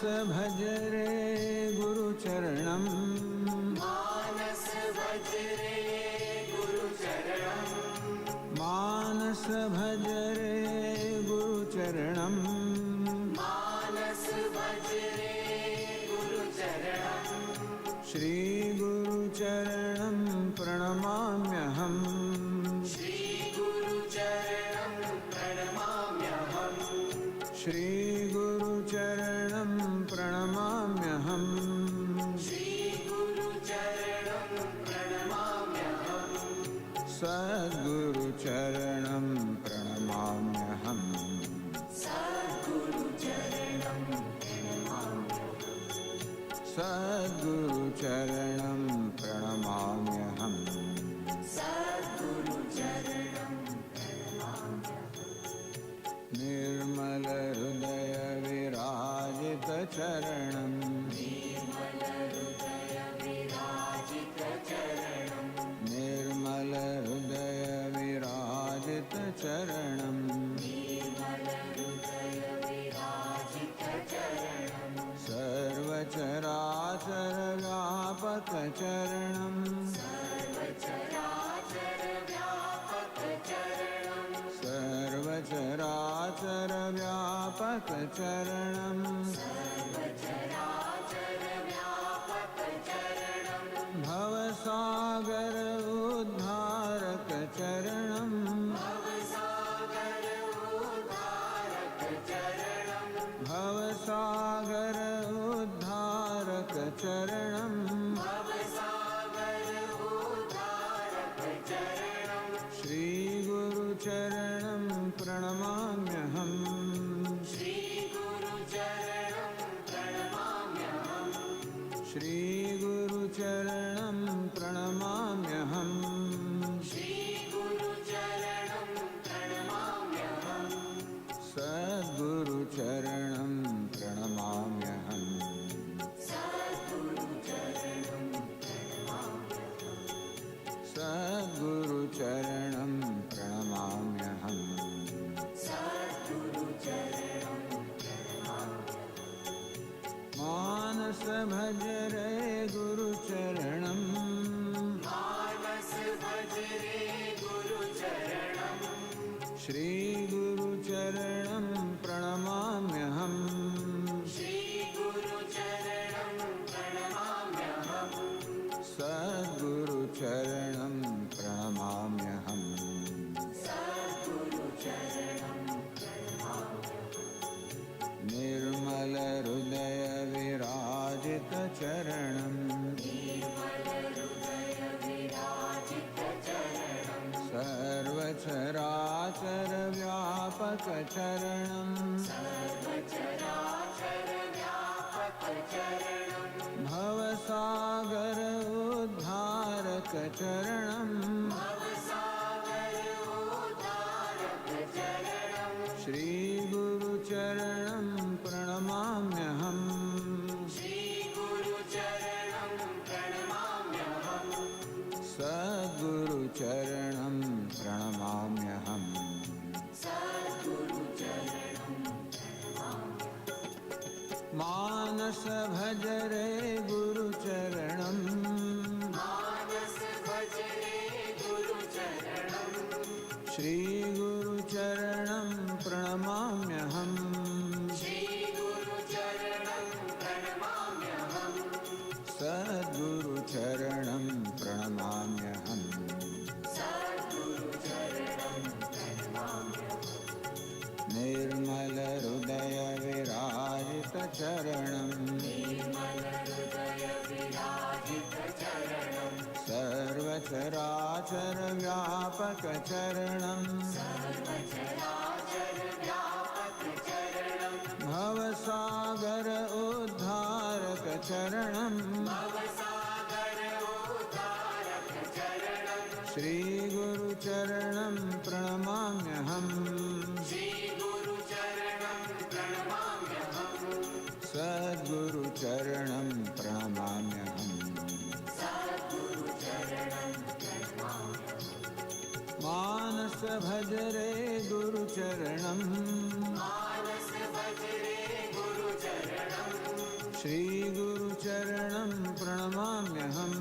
भज रे गुरुचरणं मानस भज रे गुरुचरणं मानस भज रे गुरुचरणं मानस भज रे गुरुचरणं श्री गुरुचरणं प्रणमाम्यहम् श्री गुरुचरणं प्रणमाम्यहम् श्री गुरुचरणं प्रणमाम्यहम् श्री गुरुचरणं प्रणमाम्यहम् सद्गुरुचरणं प्रणमाम्यहम् सद्गुरुचरणं प्रणमाम्यहम् सद्गुरुचरणं प्रणमाम्यहम् सद्गुरुचरणं प्रणमाम्यहम् निर्मल हृदय विराजित चरणं निर्मल हृदय विराजित चरणं निर्मल हृदय विराजित चरणं निर्मल हृदय विराजित चरणं सर्वचराचर व्यापक चरणं सर्वचराचर व्यापक चरणं सर्वचराचर व्यापक चरणं सर्वचराचर व्यापक चरणं भवसागर उद्धारक चरणं भवसागर उद्धारक चरणं भवसागर उद्धारक चरणं भवसागर उद्धारक चरणं श्री गुरुचरणं प्रणमाम्यहम् श्री गुरुचरणं प्रणमाम्यहम् श्री गुरुचरणं प्रणमाम्यहम् श्री गुरुचरणं प्रणमाम्यहम् सद्गुरुचरणं प्रणमाम्यहम् सद्गुरुचरणं प्रणमाम्यहम् सद्गुरुचरणं प्रणमाम्यहम् सद्गुरुचरणं प्रणमाम्यहम् मानस भज रे गुरुचरणं मानस भज रे गुरुचरणं श्री गुरुचरणं प्रणमाम्यहम् श्री गुरुचरणं प्रणमाम्यहम् सद्गुरुचरणं प्रणमाम्यहम् सद्गुरुचरणं प्रणमाम्यहम् निर्मल हृदय विराजित चरणं निर्मल हृदय विराजित चरणं सर्वचराचर व्यापक चरणं सर्वचराचर व्यापक चरणं भवसागर उद्धारक चरणं भवसागर उद्धारक चरणं श्री गुरुचरणं प्रणमाम्यहम् श्री गुरुचरणं प्रणमाम्यहम् सद्गुरुचरणं प्रणमाम्यहम् सद्गुरुचरणं प्रणमाम्यहम् मानस भज रे गुरुचरणं मानस भज रे गुरुचरणं श्री गुरुचरणं प्रणमाम्यहम् श्री गुरुचरणं प्रणमाम्यहम् सद्गुरुचरणं प्रणमाम्यहम् सद्गुरुचरणं प्रणमाम्यहम् निर्मल हृदय विराजित चरणं निर्मल हृदय विराजित चरणं सर्वचराचर व्यापक चरणं सर्वचराचर व्यापक चरणं भवसागर उद्धारक चरणं भवसागर उद्धारक चरणं श्री गुरुचरणं प्रणमाम्यहम् श्री गुरुचरणं प्रणमाम्यहम् सद्गुरुचरणं प्रणमाम्यहम् सद्गुरुचरणं प्रणमाम्यहम् मानस भज रे गुरुचरणं मानस भज रे गुरुचरणं Shri Guru Charanam Pranamamyaham.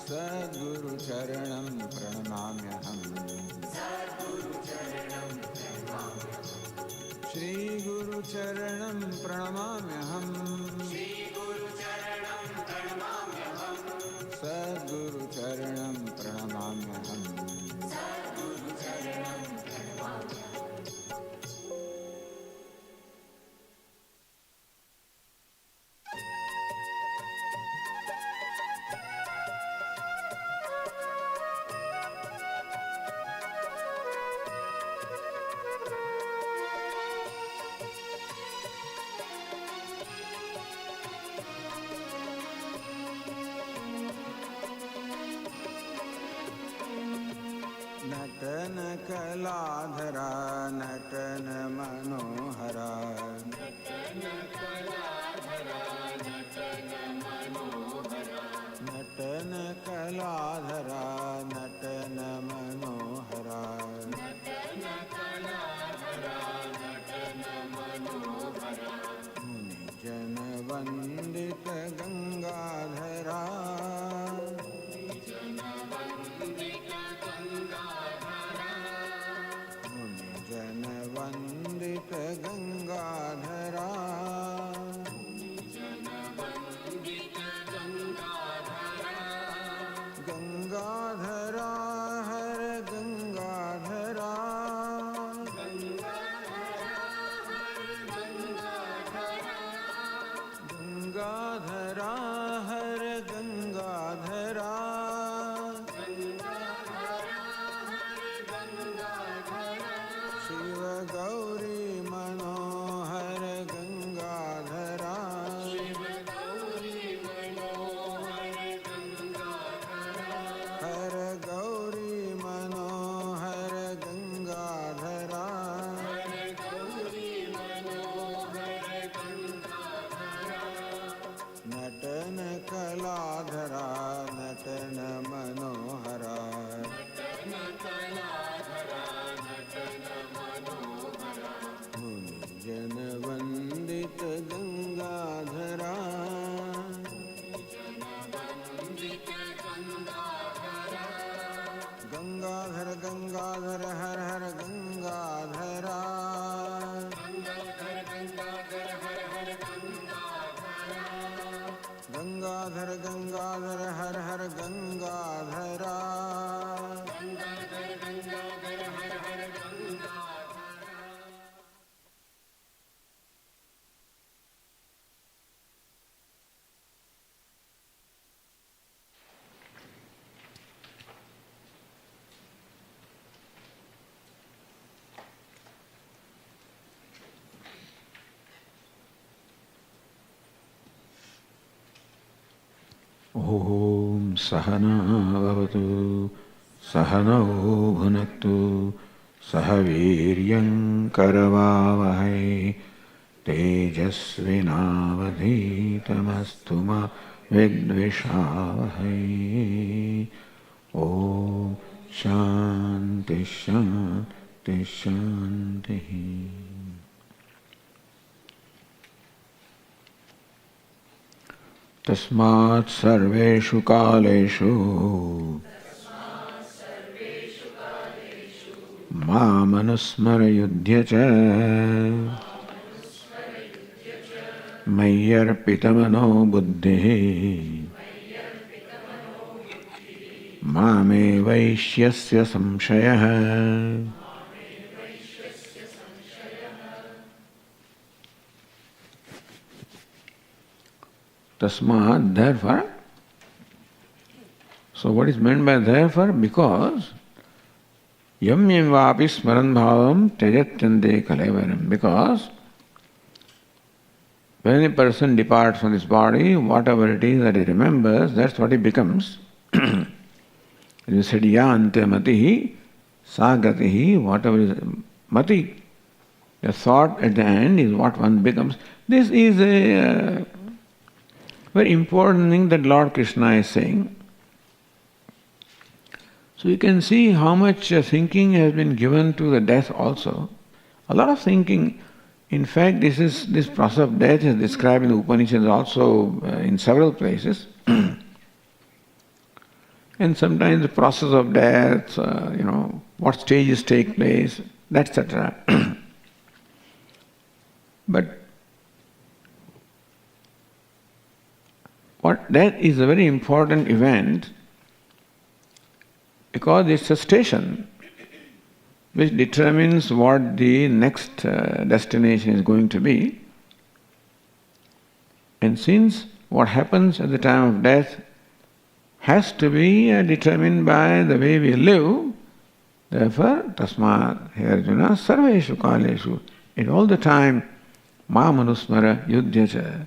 Sadguru Charanam Pranamamyaham. Shri Guru Charanam Pranamamyaham. Sadguru Charanam Pranamamyaham. नटन कलाधरा नटन मनोहरा नटन कलाधरा नटन मनोहरा मुनि जन वंदित गंगाधरा वंदित गंगाधरा गंगाधरा हर गंगाधरा गंगाधरा हर गंगाधरा शिव गौरी मनोहर गंगाधरा हर गौरी मनोहर गंगाधरा नटन कलाधरा नटन मनोहरा जन वंदित गंगाधरा गंगाधर गंगाधर हर हर गंगाधरा गंगाधर गंगाधर हर हर गंगाधरा Om Sahana Bhavatu Sahana Bhunaktu Sahaviryam Karavavahai Tejasvinavadhitamastu ma Vidvishavahai. Om Shanti Shanti Shanti. तस्मात् सर्वेषु कालेषु मामनुस्मरयुध्य च मय्यर्पितमनो बुद्धिः मामे वैश्यस्य संशयः. Tasmat, therefore. So what is meant by therefore? Because yam yam vapi smaran bhavam tyajatyante kalevaram. Because when a person departs from this body, whatever it is that he remembers, that's what he becomes. You said yante matihi sagatihi, whatever is mati, the thought at the end is what one becomes. This is a very important thing that Lord Krishna is saying. So you can see how much thinking has been given to the death also. A lot of thinking. In fact, this process of death is described in the Upanishads also in several places. And sometimes the process of death, what stages take place, etc. But death is a very important event because it's a station which determines what the next destination is going to be. And since what happens at the time of death has to be determined by the way we live, therefore, tasmat, hey Arjuna, sarveshu kaleshu, at all the time, ma manusmara yudhyacha.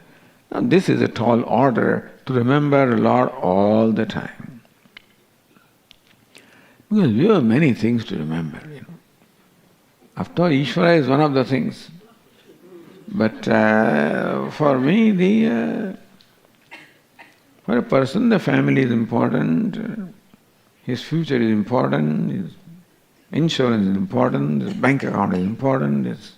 Now this is a tall order to remember Lord all the time. Because we have many things to remember, After all, Ishvara is one of the things. But for me, for a person, the family is important, his future is important, his insurance is important, his bank account is important, his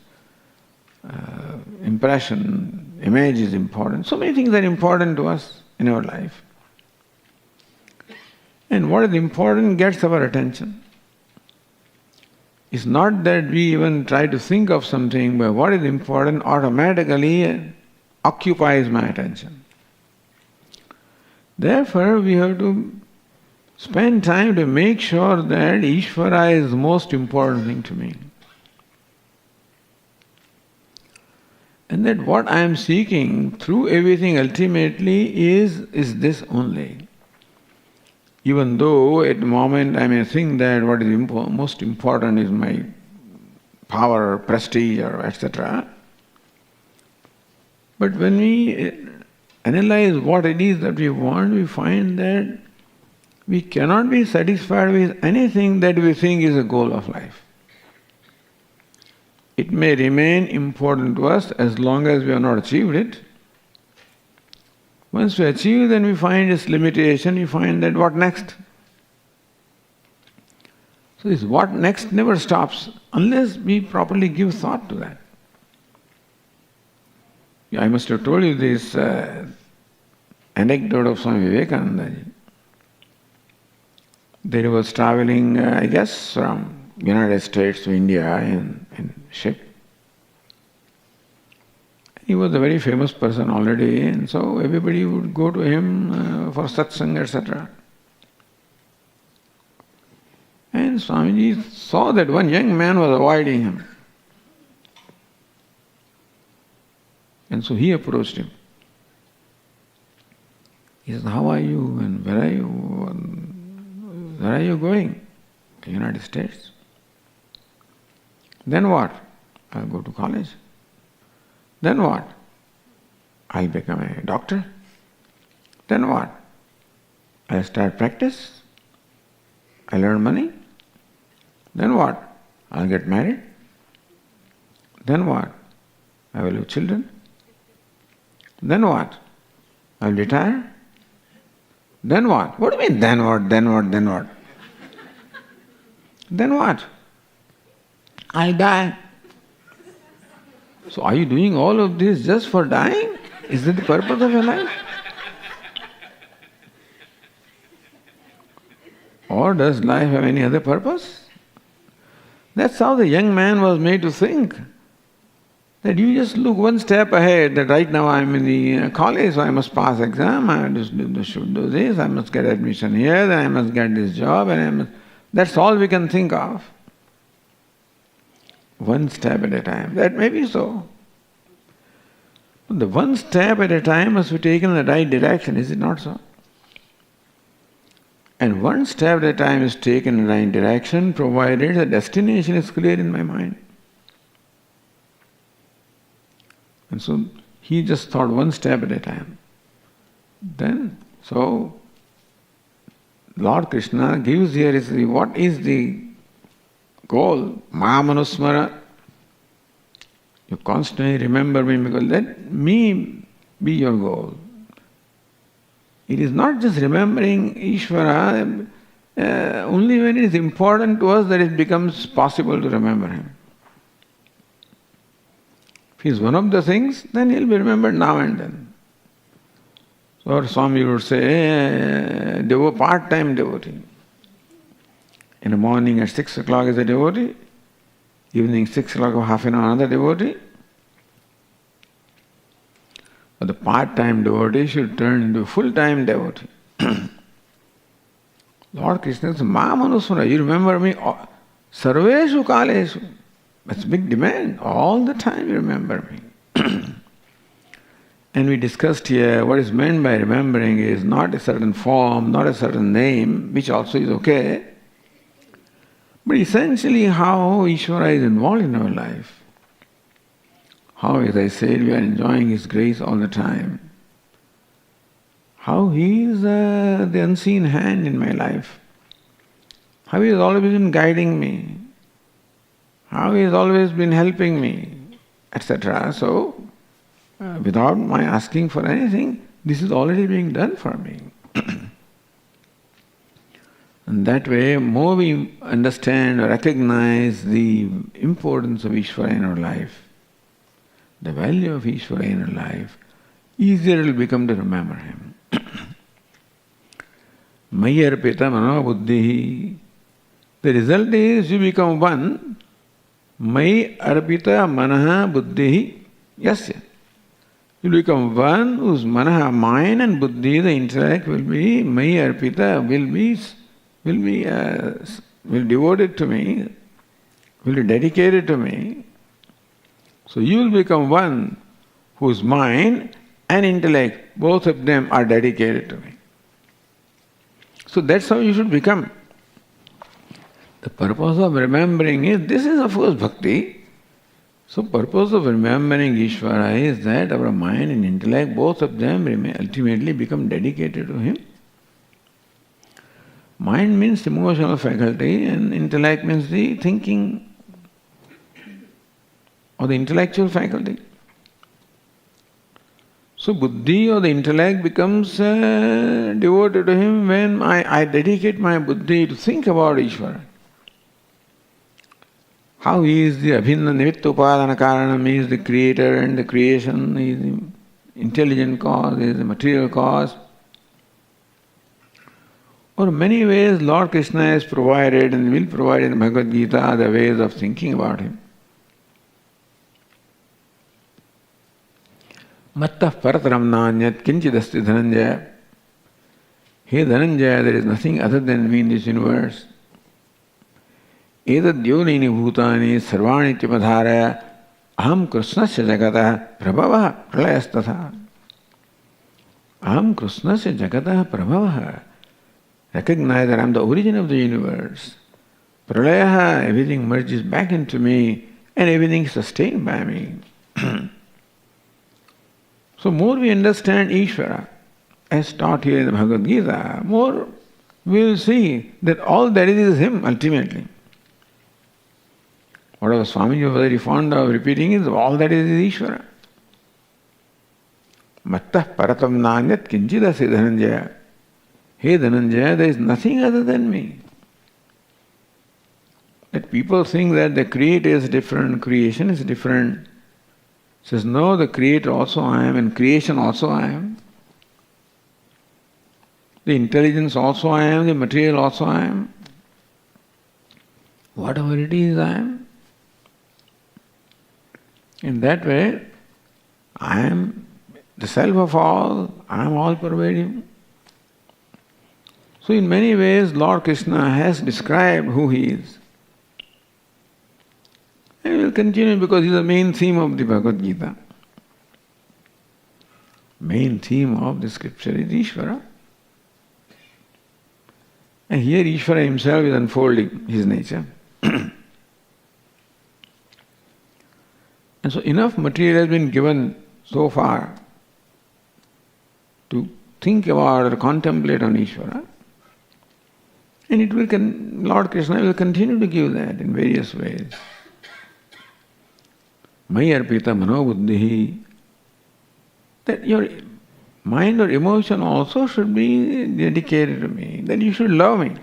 impression, image is important. So many things are important to us in our life. And what is important gets our attention. It's not that we even try to think of something, but what is important automatically occupies my attention. Therefore, we have to spend time to make sure that Ishvara is the most important thing to me. And that what I am seeking through everything ultimately is this only. Even though at the moment I may think that what is most important is my power, prestige, or etc. But when we analyze what it is that we want, we find that we cannot be satisfied with anything that we think is a goal of life. It may remain important to us as long as we have not achieved it. Once we achieve, then we find its limitation, we find that what next? So this what next never stops unless we properly give thought to that. I must have told you this anecdote of Swami Vivekananda. They was traveling, I guess, from United States to India in ship. He was a very famous person already, and so everybody would go to him for satsang, etc. And Swamiji saw that one young man was avoiding him. And so he approached him. He said, "How are you and where are you? Where are you going?" "To United States." "Then what?" "I'll go to college." "Then what?" "I'll become a doctor." "Then what?" "I'll start practice. I'll earn money." "Then what?" "I'll get married." "Then what?" "I will have children." "Then what?" "I'll retire." "Then what?" "What do you mean, then what, then what, then what?" "Then what?" "I'll die." "So are you doing all of this just for dying? Is that the purpose of your life? Or does life have any other purpose?" That's how the young man was made to think. That you just look one step ahead, that right now I'm in the college, so I must pass exam, I should do this, I must get admission here, then I must get this job, that's all we can think of. One step at a time. That may be so. But the one step at a time must be taken in the right direction, is it not so? And one step at a time is taken in the right direction, provided the destination is clear in my mind. And so he just thought one step at a time. Then, so Lord Krishna gives here what is the goal? Mamanusmara. You constantly remember me because let me be your goal. It is not just remembering Ishvara, only when it is important to us that it becomes possible to remember him. If he is one of the things, then he will be remembered now and then. So our Swami would say, part-time devotee. In the morning at 6 o'clock is a devotee, evening 6 o'clock or half an hour another devotee. But the part-time devotee should turn into a full-time devotee. Lord Krishna says, Ma Manusmara, you remember me sarveshu kaleshu. That's a big demand. All the time you remember me. And we discussed here what is meant by remembering is not a certain form, not a certain name, which also is okay, but essentially how Ishvara is involved in our life. How, as I said, we are enjoying His grace all the time. How He is the unseen hand in my life. How He has always been guiding me. How He has always been helping me, etc. So, without my asking for anything, this is already being done for me. And that way, more we understand or recognize the importance of Ishvara in our life, the value of Ishvara in our life, easier it will become to remember Him. Maya arpita mano buddhi. The result is you become one. Maya arpita manaha buddhi yasya. You become one whose manaha, mind and buddhi, the intellect will be maya arpita, will devote it to me, will be dedicated to me. So you will become one whose mind and intellect, both of them are dedicated to me. So that's how you should become. The purpose of remembering is, this is of course bhakti. So purpose of remembering Ishvara is that our mind and intellect, both of them ultimately become dedicated to Him. Mind means emotional faculty and intellect means the thinking or the intellectual faculty. So buddhi or the intellect becomes devoted to Him when I dedicate my buddhi to think about Ishvara. How He is the abhinna nimitta upadana karanam, He is the creator and the creation, He is the intelligent cause, He is the material cause. Or in many ways Lord Krishna has provided and will provide in Bhagavad Gita the ways of thinking about Him. Mattah parataram nanyat kinchidasti dhananjaya. Hey Dhananjaya, there is nothing other than me in this universe. Edad yonini bhutani sarvani tipadharaya aham krishnasya jagatah prabhavah pralayasthatha. Aham krishnasya jagatah prabhavah. Recognize that I am the origin of the universe. Pralayaha, everything merges back into me and everything is sustained by me. So more we understand Ishvara, as taught here in the Bhagavad Gita, more we will see that all that is Him ultimately. Whatever Swamiji was very fond of repeating is, all that is Ishvara. Mattah paratam nanyat kinchidasi dhananjaya. Hey Dhananjaya, there is nothing other than me. That people think that the creator is different, creation is different. Says, no, the creator also I am and creation also I am. The intelligence also I am, the material also I am. Whatever it is I am. In that way, I am the self of all, I am all pervading. So in many ways Lord Krishna has described who He is. And we will continue because it is the main theme of the Bhagavad Gita. Main theme of the scripture is Ishvara. And here Ishvara Himself is unfolding His nature. And so enough material has been given so far to think about or contemplate on Ishvara. And it will Lord Krishna will continue to give that in various ways. Maya arpita mano buddhi. That your mind or emotion also should be dedicated to me. That you should love me.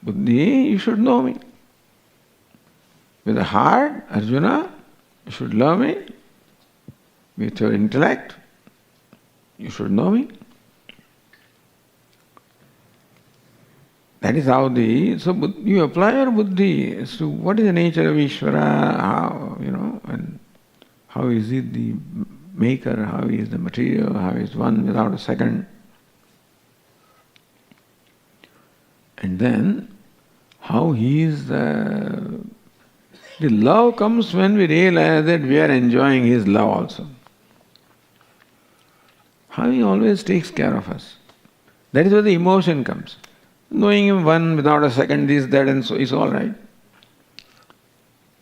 Buddhi, you should know me. With the heart, Arjuna, You should love me with your intellect. You should know me. That is how you apply your buddhi as to what is the nature of Ishvara, how, and how is it the maker, how is the material, how is one without a second. And then, how he is the love comes when we realize that we are enjoying his love also. How he always takes care of us. That is where the emotion comes. Knowing him one without a second, this, that, and so is all right.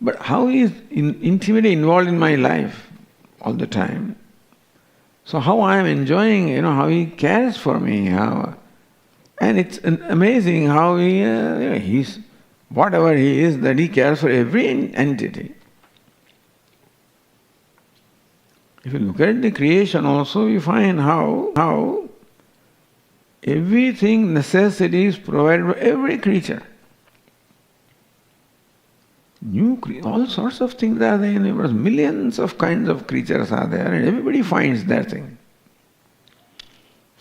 But how he is intimately involved in my life all the time. So how I am enjoying, how he cares for me, and it's amazing how he's whatever he is, that he cares for every entity. If you look at the creation also, you find how everything, necessities provided for every creature. All sorts of things are there in the universe. Millions of kinds of creatures are there, and everybody finds their thing.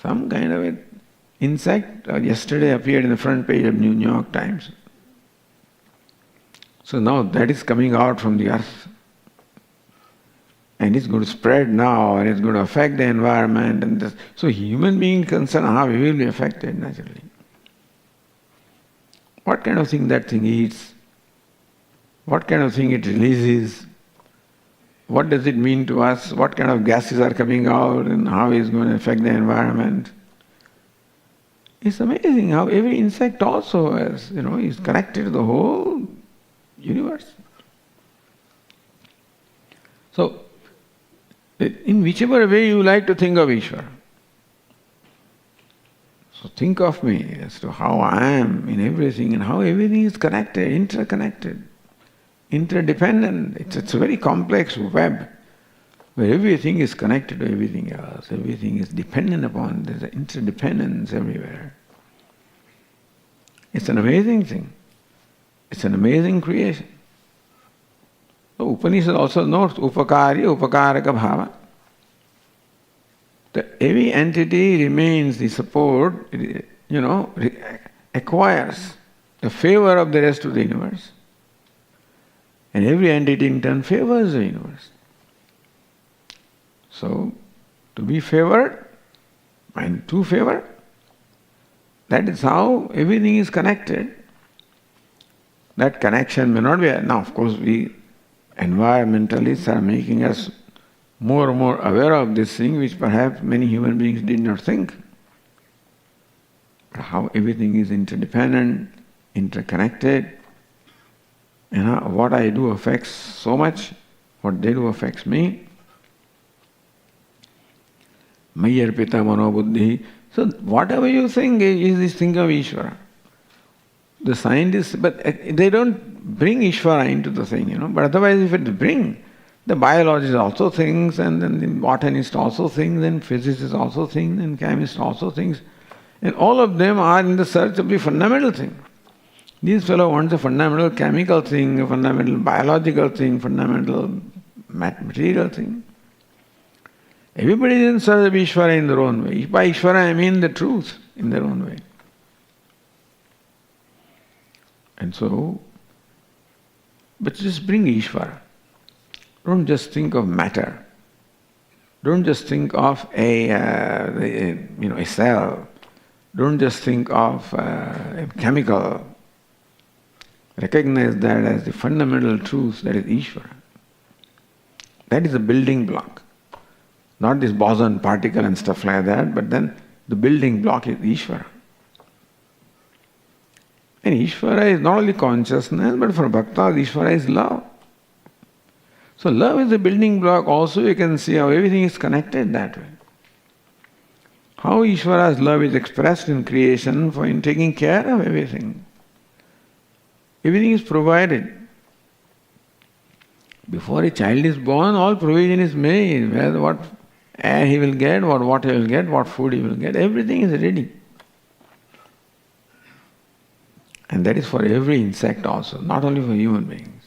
Some kind of an insect yesterday appeared in the front page of New York Times. So now that is coming out from the earth. And it's going to spread now, and it's going to affect the environment. And so human being concerned how he will be affected naturally. What kind of thing that thing eats? What kind of thing it releases? What does it mean to us? What kind of gases are coming out, and how it's going to affect the environment? It's amazing how every insect also is connected to the whole universe. So, in whichever way you like to think of Ishvara, so think of me as to how I am in everything and how everything is connected, interconnected, interdependent. It's a very complex web where everything is connected to everything else, everything is dependent upon, there's an interdependence everywhere. It's an amazing thing. It's an amazing creation. So Upanishad also notes upakari, upakaraka bhava. Every entity remains the support, acquires the favor of the rest of the universe. And every entity in turn favors the universe. So, to be favored and to favor, that is how everything is connected. That connection may not be. Now, of course, we environmentalists are making us more and more aware of this thing, which perhaps many human beings did not think. But how everything is interdependent, interconnected, and what I do affects so much, what they do affects me. Mayarpita manobuddhi. So whatever you think is this thing of Ishvara. The scientists, but they don't bring Ishvara into the thing, But otherwise, if it bring, the biologist also thinks, and then the botanist also thinks, and physicist also thinks, and chemist also thinks. And all of them are in the search of the fundamental thing. This fellow wants a fundamental chemical thing, a fundamental biological thing, fundamental material thing. Everybody is in search of Ishvara in their own way. By Ishvara I mean the truth in their own way. And so, but just bring Ishvara. Don't just think of matter. Don't just think of a cell. Don't just think of a chemical. Recognize that as the fundamental truth, that is Ishvara. That is a building block. Not this boson particle and stuff like that, but then the building block is Ishvara. And Ishvara is not only consciousness, but for bhaktas, Ishvara is love. So love is the building block. Also you can see how everything is connected that way. How Ishvara's love is expressed in creation in taking care of everything. Everything is provided. Before a child is born, all provision is made. What air he will get, what water he will get, what food he will get, everything is ready. And that is for every insect also, not only for human beings.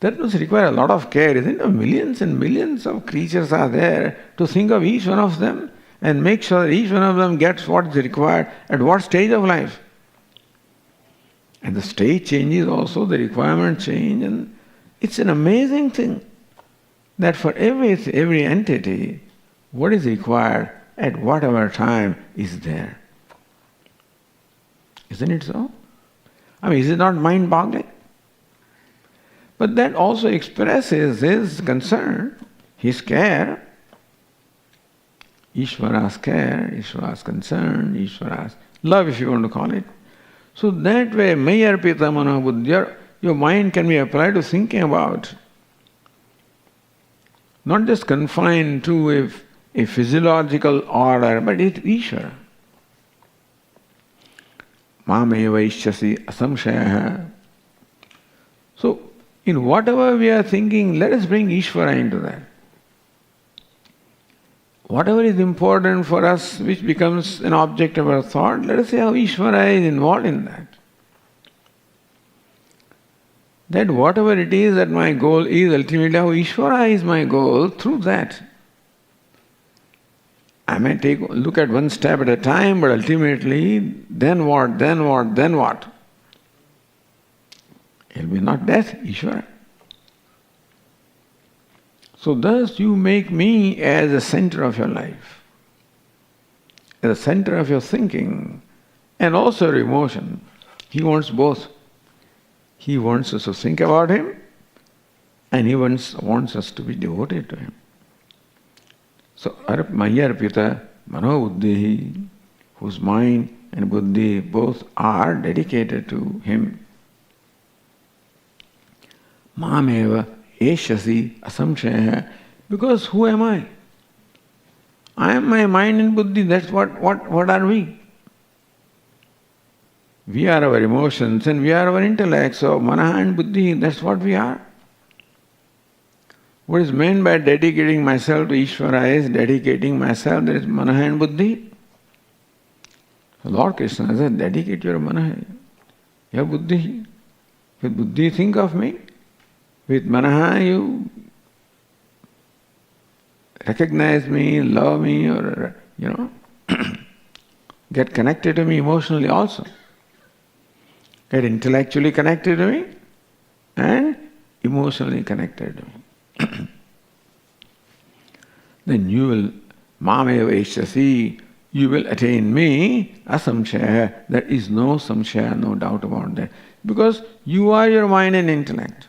That must require a lot of care, isn't it? Millions and millions of creatures are there to think of each one of them and make sure that each one of them gets what is required at what stage of life. And the stage changes also, the requirements change, and it's an amazing thing that for every entity, what is required at whatever time is there. Isn't it so? I mean, is it not mind-boggling? But that also expresses his concern, his care, Ishvara's care, Ishvara's concern, Ishvara's love, if you want to call it. So that way, Mayarpita Manobuddhya, your mind can be applied to thinking about, not just confined to a physiological order, but it's Ishvara. Mameva ishyasi asamshaya. So, in whatever we are thinking, let us bring Ishvara into that. Whatever is important for us, which becomes an object of our thought, let us say how Ishvara is involved in that. That whatever it is that my goal is, ultimately how Ishvara is my goal, through that. I may look at one step at a time, but ultimately, then what, then what, then what? It will be not death, Ishvara. So thus you make me as the center of your life, as the center of your thinking, and also your emotion. He wants both. He wants us to think about him, and he wants us to be devoted to him. So Mayarpita Manobuddhi, whose mind and buddhi both are dedicated to him. Mameva Eshasi asamshaya. Because who am I? I am my mind and buddhi. That's what are we? We are our emotions and we are our intellect. So manaha and buddhi, that's what we are. What is meant by dedicating myself to Ishvara is dedicating myself, that is manaha and buddhi. So Lord Krishna says, dedicate your manaha, your buddhi. With buddhi, think of me. With manaha, you recognize me, love me, or, get connected to me emotionally also. Get intellectually connected to me and emotionally connected to me. Then you will, Mameva Eshasi, you will attain me, asamshaya. There is no samshaya, no doubt about that. Because you are your mind and intellect.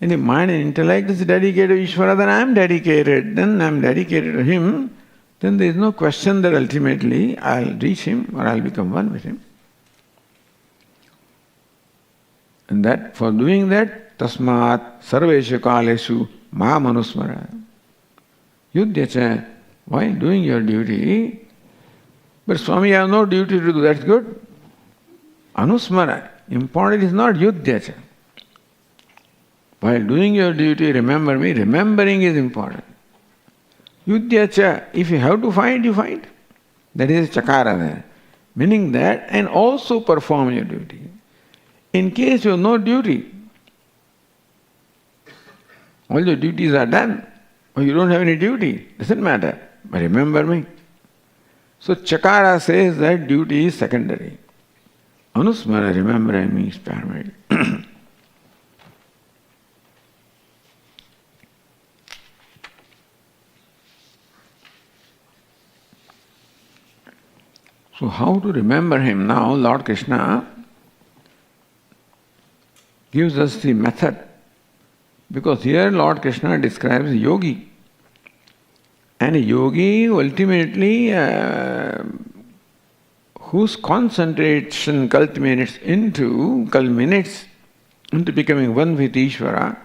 And if mind and intellect is dedicated to Ishvara, then I am dedicated. Then I am dedicated to him. Then there is no question that ultimately I will reach him or I will become one with him. And that, for doing that, tasmat sarveshu kaleshu ma manusmara. Yudhyacha, while doing your duty, but Swami, I have no duty to do, that's good. Anusmara, important is not yudhyacha. While doing your duty, remember me. Remembering is important. Yudhyacha, if you have to fight, you fight. That is chakara there. Meaning that, and also perform your duty. In case you have no duty, all your duties are done, or you don't have any duty, doesn't matter. But remember me. So chakara says that duty is secondary. Anusmara, remembering me, is primary. So how to remember him now? Lord Krishna gives us the method. Because here Lord Krishna describes a yogi. And a yogi ultimately whose concentration culminates into becoming one with Ishvara.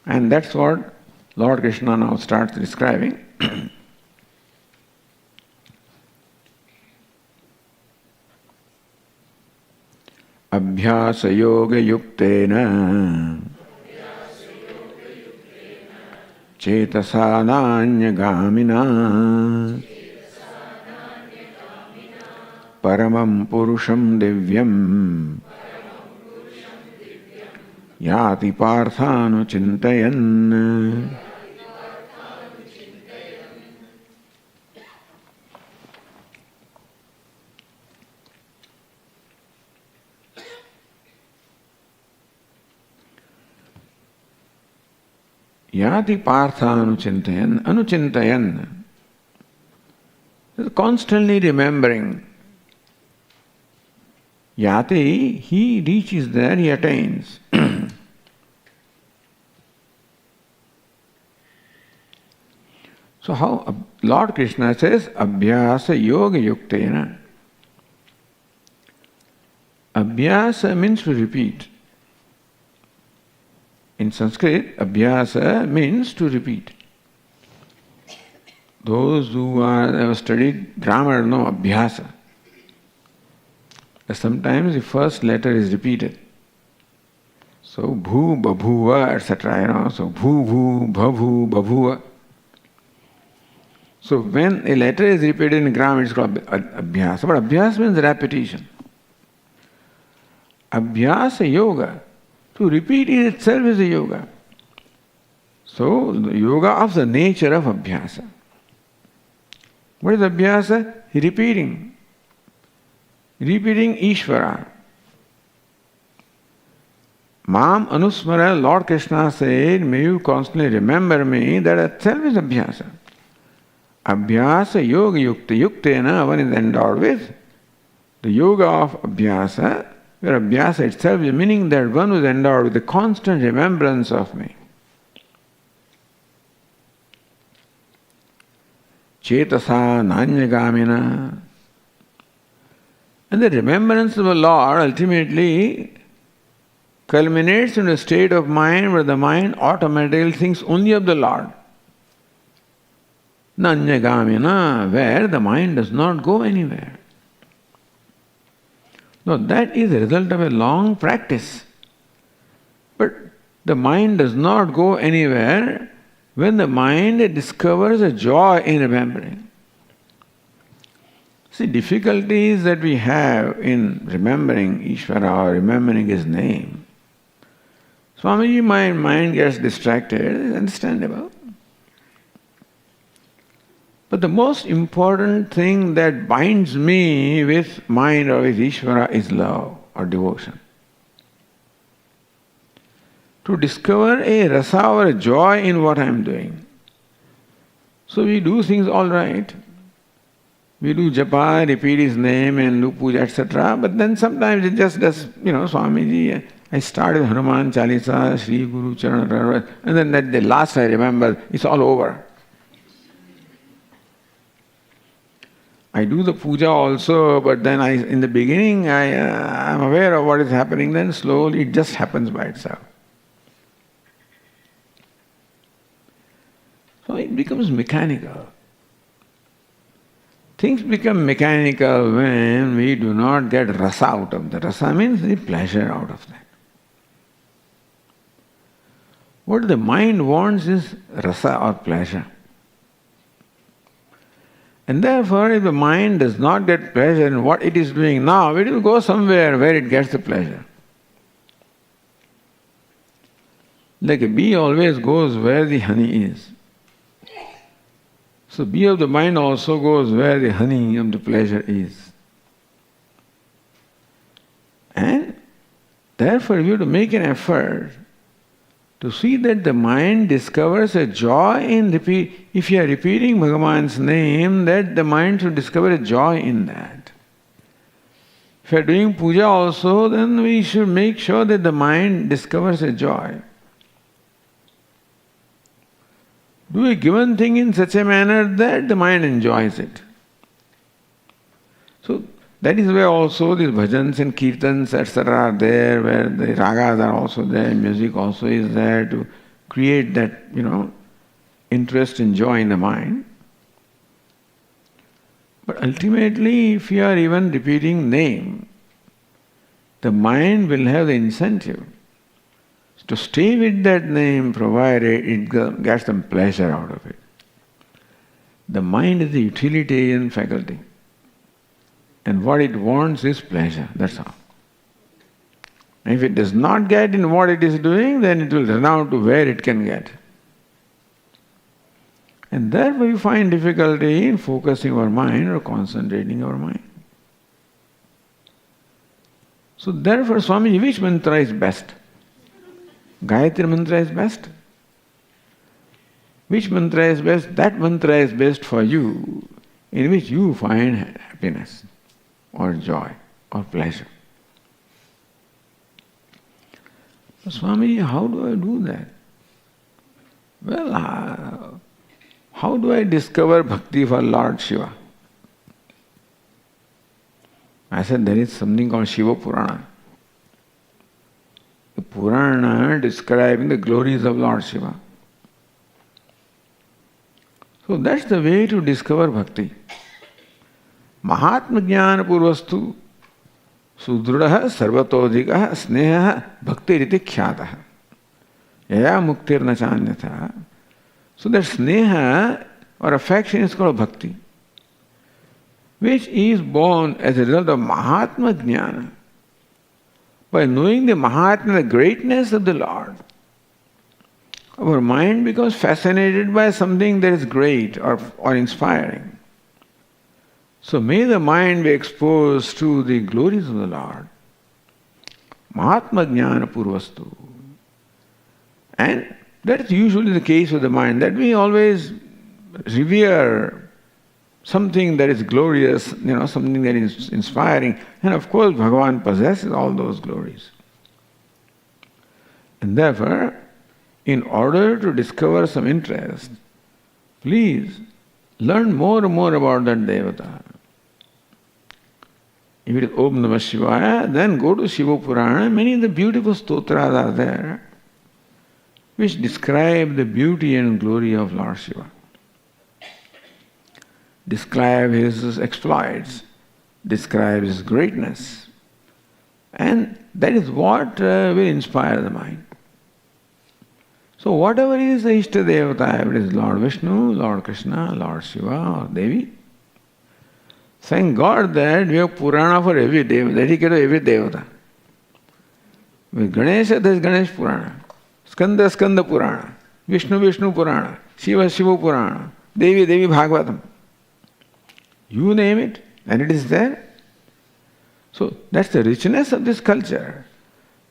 And that's what Lord Krishna now starts describing. Abhyasa yoga yuktena Chetasana gamina Paramam purusham divyam Yati parthanu chintayan. Yati parthanu chintayan, anuchintayan. Constantly remembering. Yati, he reaches there, he attains. So how Lord Krishna says, Abhyasa yoga yuktena. Abhyasa means to repeat. In Sanskrit, Abhyasa means to repeat. Those who have studied grammar know Abhyasa. Sometimes the first letter is repeated. So bhu, babhuva, etc. So bhu, bhu, bhabhu, babhuva. So when a letter is repeated in grammar, it's called Abhyasa. But Abhyasa means repetition. Abhyasa yoga. To repeat it itself is a yoga. So the yoga of the nature of Abhyasa. What is Abhyasa? Repeating. Repeating Ishvara. Mam Anusmara, Lord Krishna said, may you constantly remember me, that itself is Abhyasa. Abhyasa yoga yukta yuktena, one is endowed with the yoga of Abhyasa, where Abhyasa itself is meaning that one was endowed with the constant remembrance of me. Chetasa nanyagamina. And the remembrance of the Lord ultimately culminates in a state of mind where the mind automatically thinks only of the Lord. Nanyagamina, where the mind does not go anywhere. No, that is the result of a long practice. But the mind does not go anywhere when the mind discovers a joy in remembering. See, difficulties that we have in remembering Ishvara or remembering his name. Swamiji, my mind gets distracted, it's understandable. But the most important thing that binds me with mind or with Ishvara is love or devotion. To discover a rasa or a joy in what I am doing. So we do things all right. We do japa, repeat his name and do puja, etc. But then sometimes it just does, Swamiji, I started with Hanuman Chalisa, Sri Guru Charana, and then at the last I remember, it's all over. I do the puja also, but then in the beginning I'm aware of what is happening, then slowly it just happens by itself. So it becomes mechanical. Things become mechanical when we do not get rasa out of that. Rasa means the pleasure out of that. What the mind wants is rasa or pleasure. And therefore, if the mind does not get pleasure in what it is doing now, it will go somewhere where it gets the pleasure. Like a bee always goes where the honey is. So bee of the mind also goes where the honey of the pleasure is. And therefore you have to make an effort to see that the mind discovers a joy in repeat. If you are repeating Bhagavan's name, that the mind should discover a joy in that. If you are doing puja also, then we should make sure that the mind discovers a joy. Do a given thing in such a manner that the mind enjoys it. So that is why also these bhajans and kirtans, etc. are there, where the ragas are also there, music also is there to create that, interest and joy in the mind. But ultimately, if you are even repeating name, the mind will have the incentive to stay with that name provided it gets some pleasure out of it. The mind is the utilitarian faculty. And what it wants is pleasure, that's all. If it does not get in what it is doing, then it will run out to where it can get. And therefore we find difficulty in focusing our mind or concentrating our mind. So therefore, Swamiji, which mantra is best? Gayatri mantra is best? Which mantra is best? That mantra is best for you, in which you find happiness or joy or pleasure. So, Swami, how do I do that? Well, how do I discover bhakti for Lord Shiva? I said there is something called Shiva Purana. The Purana describing the glories of Lord Shiva. So that's the way to discover bhakti. Mahatma Jnana Purvastu Sudrudaha Sarvatodhikaha Sneha Bhakti Riti Khyataha Yaya Muktir Nachanyatha. So that sneha or affection is called bhakti, which is born as a result of Mahatma Jnana. By knowing the Mahatma, the greatness of the Lord, our mind becomes fascinated by something that is great or inspiring. So may the mind be exposed to the glories of the Lord. Mahatma Jnana Purvastu. And that's usually the case with the mind, that we always revere something that is glorious, something that is inspiring. And of course, Bhagavan possesses all those glories. And therefore, in order to discover some interest, please learn more and more about that Devata. If it is Om Namah Shivaya, then go to Shiva Purana. Many of the beautiful stotras are there, which describe the beauty and glory of Lord Shiva. Describe his exploits, describe his greatness. And that is what will inspire the mind. So whatever is the Ishta Devata, if it is Lord Vishnu, Lord Krishna, Lord Shiva or Devi, thank God that we have Purana for every Devata, dedicated to every Devata. With Ganesha, there is Ganesh Purana. Skanda, Skanda Purana. Vishnu, Vishnu Purana. Shiva, Shiva Purana. Devi, Devi Bhagavatam. You name it, and it is there. So that's the richness of this culture.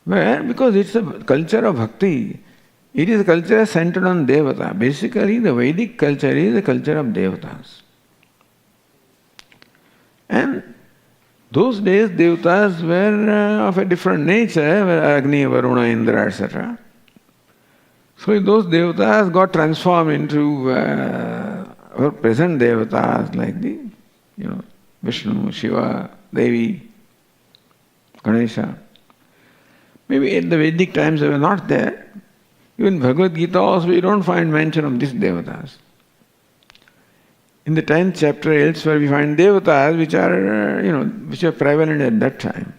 Where, because it's a culture of bhakti, it is a culture centered on Devata. Basically, the Vedic culture is a culture of Devatas. And those days, Devatas were of a different nature, were Agni, Varuna, Indra, etc. So those Devatas got transformed into our present Devatas like the Vishnu, Shiva, Devi, Ganesha. Maybe in the Vedic times they were not there. Even Bhagavad Gita also we don't find mention of these Devatas. In the 10th chapter elsewhere we find Devatas which are prevalent at that time.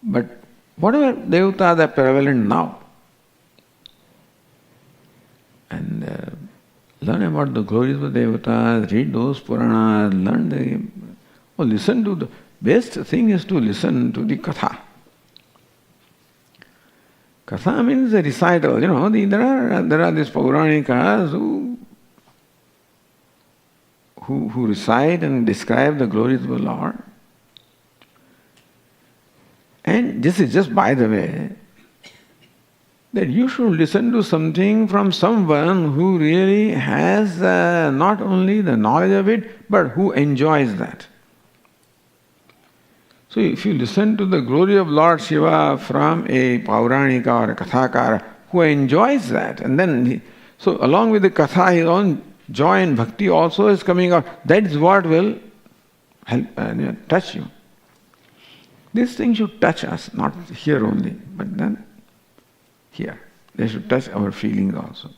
But whatever Devatas are prevalent now, and learn about the glories of Devatas, read those Puranas, listen to the best thing is to listen to the Katha. Katha means a recital, there are these Pauranikas who recite and describe the glories of the Lord. And this is just by the way, that you should listen to something from someone who really has not only the knowledge of it, but who enjoys that. So if you listen to the glory of Lord Shiva from a Pauranika or a Kathakara who enjoys that, and then so along with the Katha, his own joy and bhakti also is coming out. That is what will help touch you. These things should touch us, not here only, but then here. They should touch our feelings also.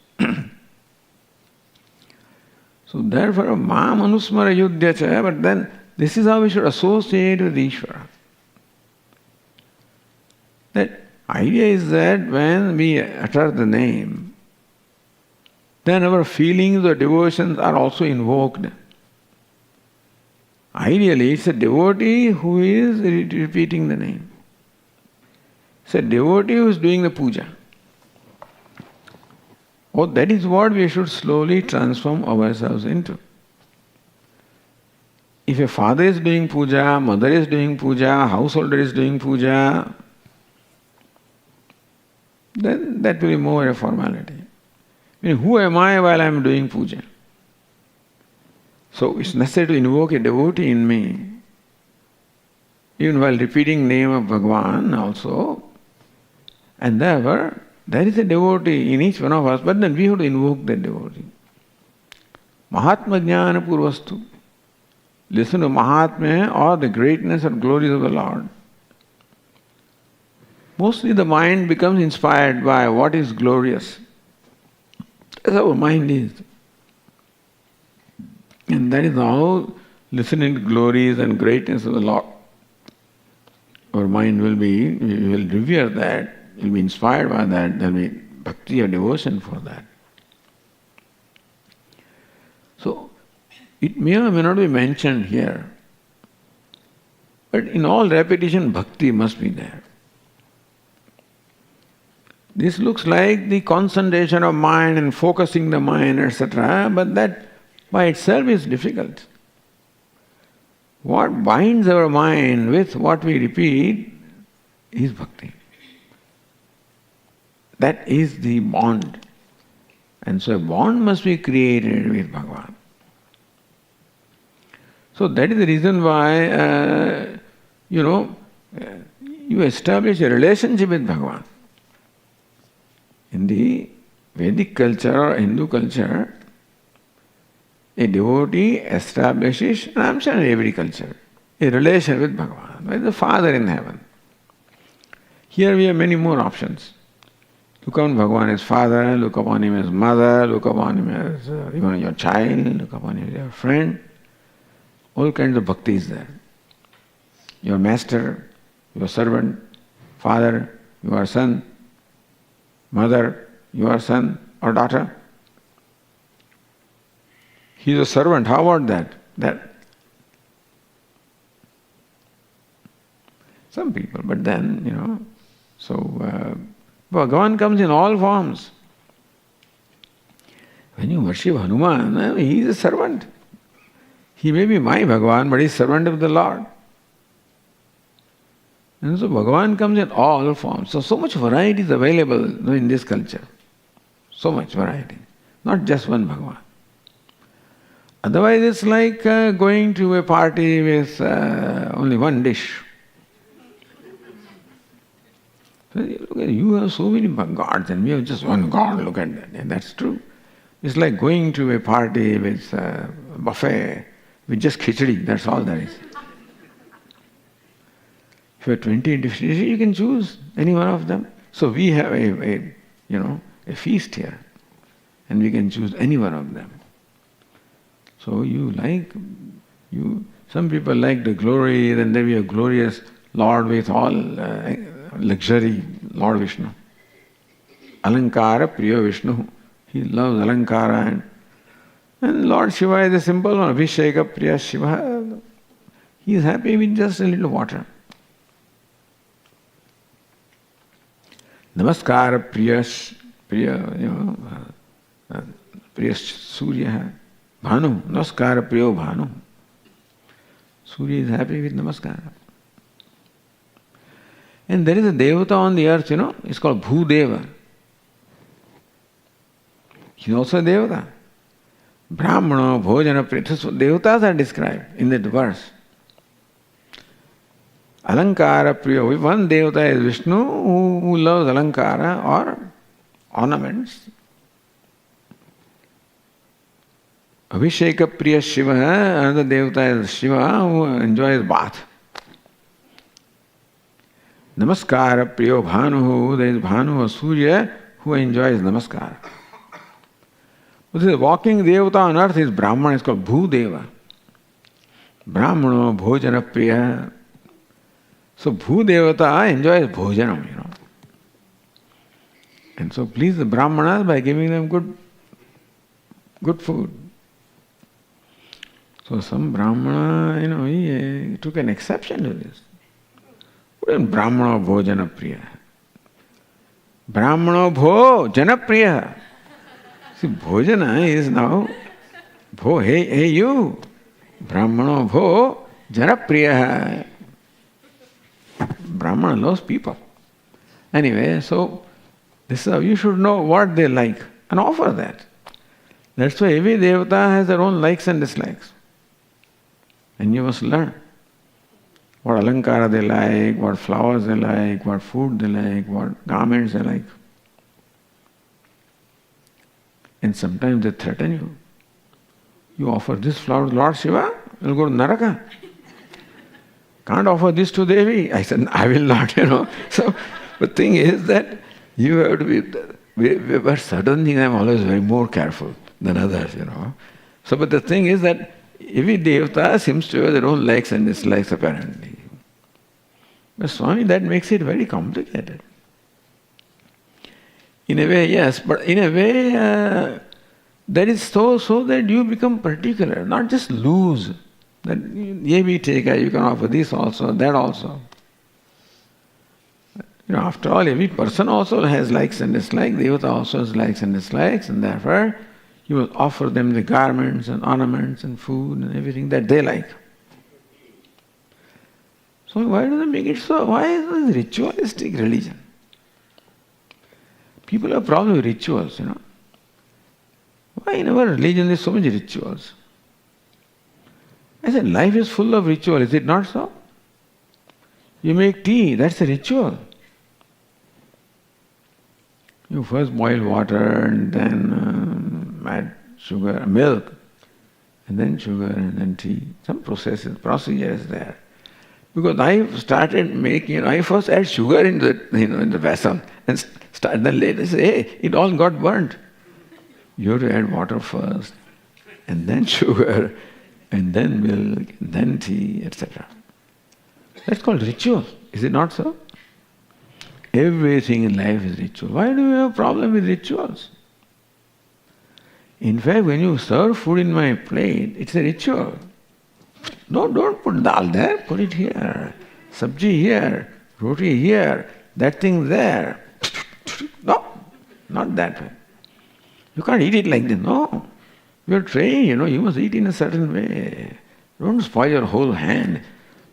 So therefore, Ma Manusmara Yudhya Cha, but then this is how we should associate with Ishvara. That idea is that when we utter the name, then our feelings or devotions are also invoked. Ideally, it's a devotee who is repeating the name. It's a devotee who is doing the puja. Oh, that is what we should slowly transform ourselves into. If a father is doing puja, mother is doing puja, householder is doing puja, then that will be more a formality. I mean, who am I while I am doing puja? So it's necessary to invoke a devotee in me. Even while repeating name of Bhagavan also. And therefore, there is a devotee in each one of us, but then we have to invoke that devotee. Mahatma Jnana Purvastu. Listen to Mahatma or the greatness or glories of the Lord. Mostly the mind becomes inspired by what is glorious. That's how our mind is. And that is how listening to glories and greatness of the Lord, our mind will be, we will revere that, will be inspired by that, there will be bhakti or devotion for that. So, it may or may not be mentioned here, but in all repetition, bhakti must be there. This looks like the concentration of mind and focusing the mind, etc., but that by itself is difficult. What binds our mind with what we repeat is bhakti. That is the bond. And so a bond must be created with Bhagavan. So that is the reason why, you establish a relationship with Bhagavan. In the Vedic culture or Hindu culture, a devotee establishes, and I'm sure in every culture, a relation with Bhagavan, with the Father in heaven. Here we have many more options. Look upon Bhagavan as Father, look upon Him as Mother, look upon Him as even your child, look upon Him as your friend. All kinds of bhakti is there. Your master, your servant, father, your son, mother, your son or daughter. He is a servant. How about that? Some people, but then, Bhagavan comes in all forms. When you worship Hanuman, he is a servant. He may be my Bhagavan, but he is servant of the Lord. And so Bhagavan comes in all forms. So much variety is available in this culture. So much variety. Not just one Bhagavan. Otherwise it's like going to a party with only one dish. So you have so many gods and we have just one God, look at that. And that's true. It's like going to a party with a buffet with just khichdi, that's all there is. If you have 20 dishes, you can choose any one of them. So we have a feast here and we can choose any one of them. So some people like the glory, then there be a glorious Lord with all luxury, Lord Vishnu. Alankara Priya Vishnu. He loves Alankara and Lord Shiva is a simple one, Abhisheka Priya Shiva. He is happy with just a little water. Namaskara Priya Surya Bhanu. Namaskara Priyo Bhanu. Surya is happy with Namaskara. And there is a Devata on the earth, it's called Bhudeva. He is also a Devata. Brahmana, Bhojana, Prithas, Devatas are described in that verse. Alankara Priya, one Devata is Vishnu who loves Alankara or ornaments. Abhisheka Priya Shiva, another Devata is Shiva who enjoys bath. Namaskara Priyo Bhanu, there is Bhanu or Surya who enjoys Namaskara. This walking Devata on earth is Brahman, it's called Bhudeva. Brahmana, Bhojana Priya. So Bhudevata enjoys Bhojanam, And so please the Brahmanas by giving them good food. So some Brahmana, he took an exception to this. Brahmana bho janapriya. Brahmana bho janapriya. See, bhojana is now bho, hey you. Brahmana bho janapriya. Brahmana loves people. Anyway, so this is how you should know what they like and offer that. That's why every devata has their own likes and dislikes. And you must learn what alankara they like, what flowers they like, what food they like, what garments they like. And sometimes they threaten you. You offer this flower to Lord Shiva, you'll go to Naraka. Can't offer this to Devi. I said, I will not, So the thing is that you have to be, but certain things I'm always very more careful than others, So, but the thing is that every devata seems to have their own likes and dislikes apparently. But Swami, that makes it very complicated. In a way, yes, but in a way, that is so that you become particular, not just loose. That ye we take, you can offer this also, that also. After all, every person also has likes and dislikes, devata also has likes and dislikes, and therefore you must offer them the garments and ornaments and food and everything that they like. So why do they make it so? Why is this ritualistic religion? People have problem with rituals, Why in our religion there is so many rituals? I said, life is full of ritual, is it not so? You make tea, that's a ritual. You first boil water and then add sugar, milk, and then sugar and then tea. Some procedure is there. Because I started making, I first add sugar in the vessel and then later say, hey, it all got burnt. You have to add water first, and then sugar, and then milk, and then tea, etc. That's called ritual, is it not so? Everything in life is ritual. Why do you have a problem with rituals? In fact, when you serve food in my plate, it's a ritual. No, don't put dal there, put it here. Sabji here, roti here, that thing there. No, not that way. You can't eat it like this, no. You're trained, you must eat in a certain way. Don't spoil your whole hand.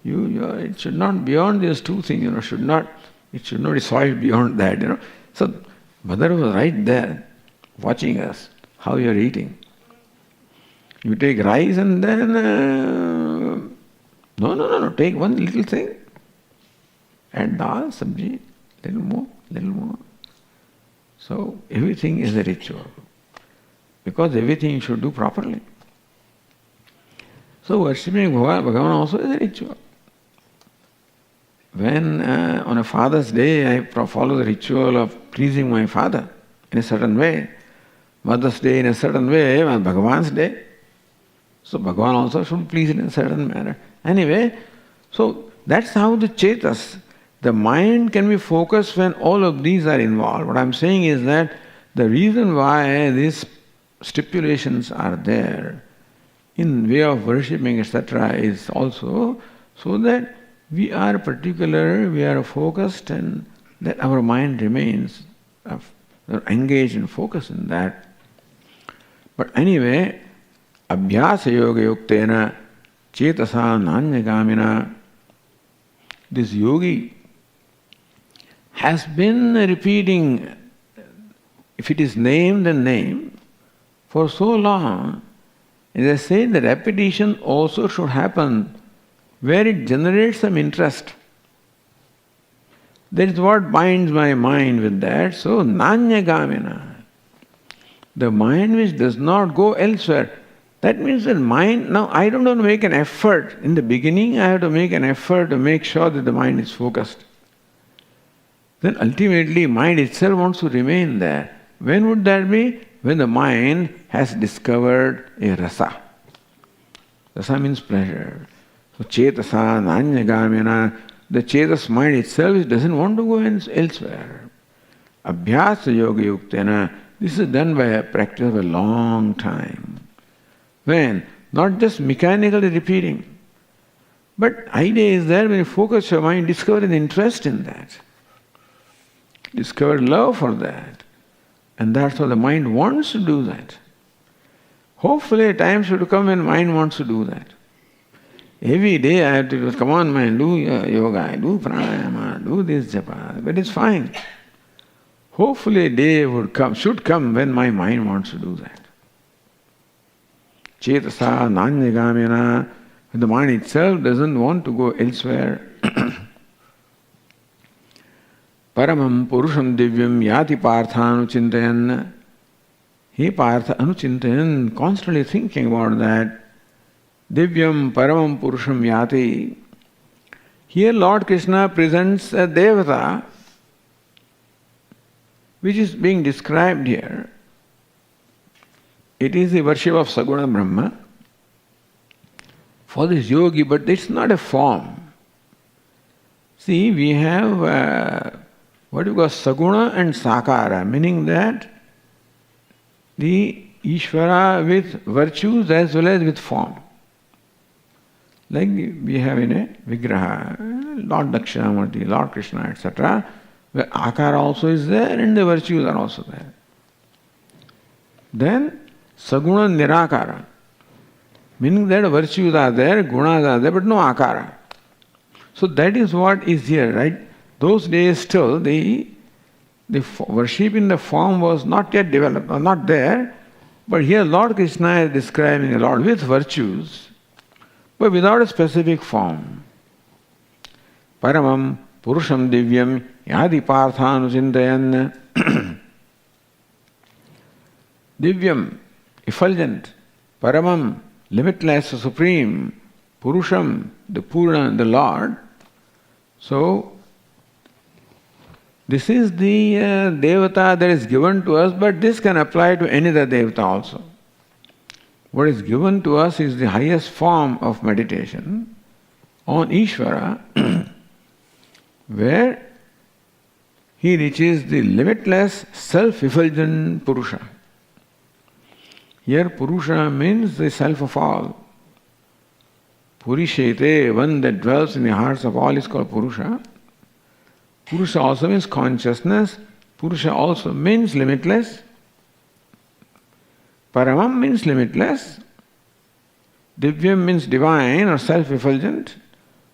It should not beyond these two things, it should not be soiled beyond that, So Mother was right there, watching us, how you're eating. You take rice and then, no, take one little thing. Add dal, sabji, little more. So everything is a ritual. Because everything you should do properly. So worshipping Bhagavan also is a ritual. When on a Father's Day I follow the ritual of pleasing my father in a certain way, Mother's Day in a certain way, and Bhagavan's Day, so Bhagavan also should please in a certain manner. Anyway, so that's how the chetas, the mind can be focused when all of these are involved. What I'm saying is that the reason why these stipulations are there in way of worshipping, etc., is also so that we are particular, we are focused, and that our mind remains engaged and focused in that. But anyway, abhyasa yoga yuktena chetasa nanyagamina, this yogi has been repeating, if it is name, then name, for so long. As I say, the repetition also should happen where it generates some interest. That is what binds my mind with that. So, nanyagamina, the mind which does not go elsewhere. That means that mind, now I don't want to make an effort. In the beginning, I have to make an effort to make sure that the mind is focused. Then ultimately, mind itself wants to remain there. When would that be? When the mind has discovered a rasa. Rasa means pleasure. So chetasa, nanyagamina, the chetas mind itself doesn't want to go elsewhere. Abhyasa yoga yuktena, this is done by a practice of a long time. When not just mechanically repeating. But idea is there when you focus your mind, discover an interest in that. Discover love for that. And that's how the mind wants to do that. Hopefully a time should come when mind wants to do that. Every day I have to, come on mind, do yoga, do pranayama, do this japa, but it's fine. Hopefully a day should come when my mind wants to do that. Chetasa nanyagamina, when the mind itself doesn't want to go elsewhere. Paramam purusham divyam yati partha anuchintayan. He partha anuchintayan, constantly thinking about that. Divyam paramam purusham yati. Here Lord Krishna presents a devata which is being described here. It is the worship of Saguna Brahma for this yogi, but it's not a form. See, we have what we call Saguna and Sakara, meaning that the Ishvara with virtues as well as with form. Like we have in a Vigraha, Lord Dakshinamurti, Lord Krishna, etc., where Akara also is there and the virtues are also there. Then Saguna Nirakara, meaning that virtues are there, gunas are there, but no Akara. So that is what is here, right? Those days still the worship in the form was not yet developed, or not there, but here Lord Krishna is describing the Lord with virtues, but without a specific form. Paramam purusham divyam yadi parthanuchintayan. Divyam, effulgent, paramam, limitless, supreme, purusham, the Purna, the Lord. So, this is the devata that is given to us, but this can apply to any other devata also. What is given to us is the highest form of meditation on Ishvara, where he reaches the limitless, self-effulgent Purusha. Here Purusha means the self of all. Purishete, one that dwells in the hearts of all, is called Purusha. Purusha also means consciousness. Purusha also means limitless. Paramam means limitless. Divyam means divine or self-effulgent.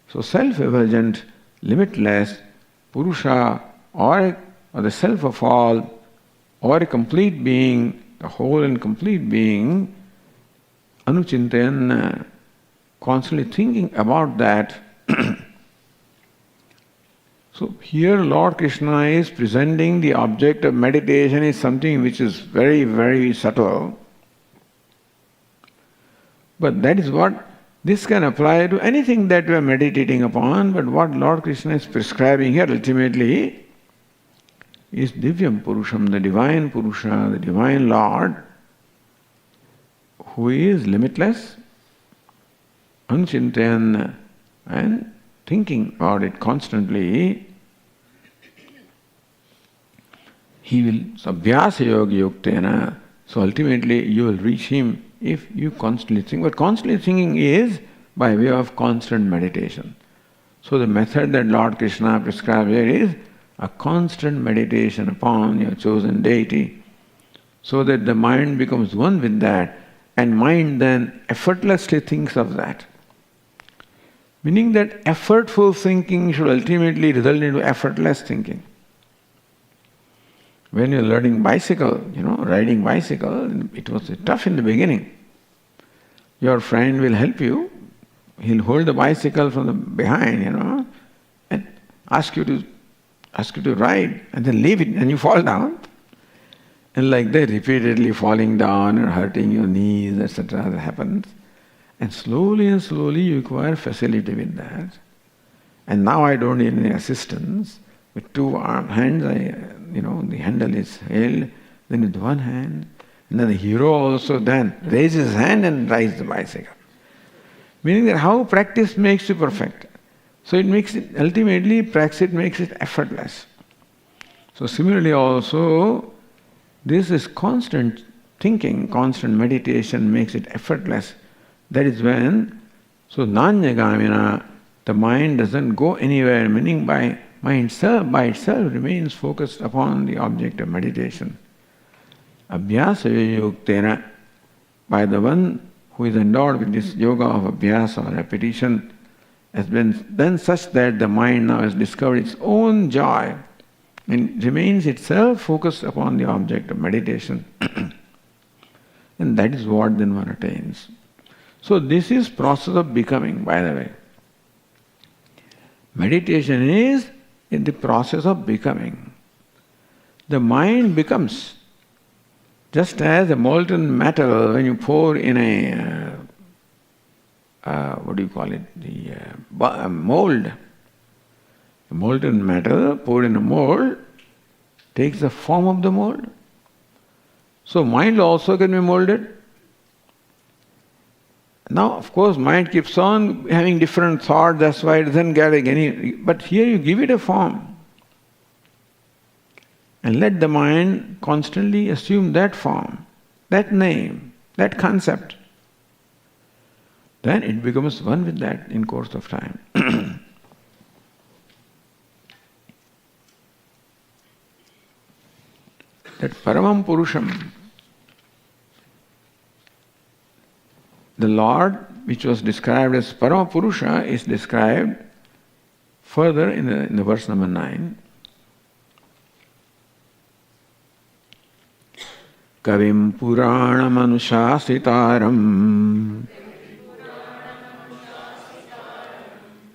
So self-effulgent, limitless, Purusha, or the self of all, or a complete being, the whole and complete being, Anuchintayan, constantly thinking about that. So here Lord Krishna is presenting the object of meditation is something which is very, very subtle. But that is what, this can apply to anything that we are meditating upon, but what Lord Krishna is prescribing here ultimately is Divyam Purusham, the divine Purusha, the divine Lord, who is limitless, Anuchintayan, and thinking about it constantly. He will, Sabhyasa Yoga Yuktena, so ultimately you will reach him if you constantly think. But constantly thinking is by way of constant meditation. So the method that Lord Krishna prescribes here is a constant meditation upon your chosen deity, so that the mind becomes one with that, and mind then effortlessly thinks of that. Meaning that effortful thinking should ultimately result into effortless thinking. When you're learning bicycle, riding bicycle, it was tough in the beginning. Your friend will help you. He'll hold the bicycle from the behind, and ask you to ride, and then leave it, and you fall down. And like that, repeatedly falling down and hurting your knees, etc. that happens. And slowly you acquire facility with that. And now I don't need any assistance. With two hands, the handle is held, then with one hand. And then the hero also then raises his hand and rides the bicycle. Meaning that how practice makes you perfect. So it makes it, ultimately, practice makes it effortless. So similarly also, this is constant thinking, constant meditation makes it effortless. That is when, so Nanyagamina, the mind doesn't go anywhere, meaning by itself remains focused upon the object of meditation. Abhyasa yuktena, by the one who is endowed with this yoga of abhyasa or repetition, has been done such that the mind now has discovered its own joy and remains itself focused upon the object of meditation. And that is what then one attains. So this is process of becoming, by the way. Meditation is in the process of becoming. The mind becomes. Just as a molten metal, when you pour in a, the mold. The molten metal poured in a mold takes the form of the mold. So mind also can be molded. Now, of course, mind keeps on having different thoughts, that's why it doesn't get any. But here you give it a form. And let the mind constantly assume that form, that name, that concept. Then it becomes one with that in course of time. That Paramam Purusham, the Lord, which was described as Parama Purusha, is described further in the verse number 9. Kavim Puranam Anushasitaram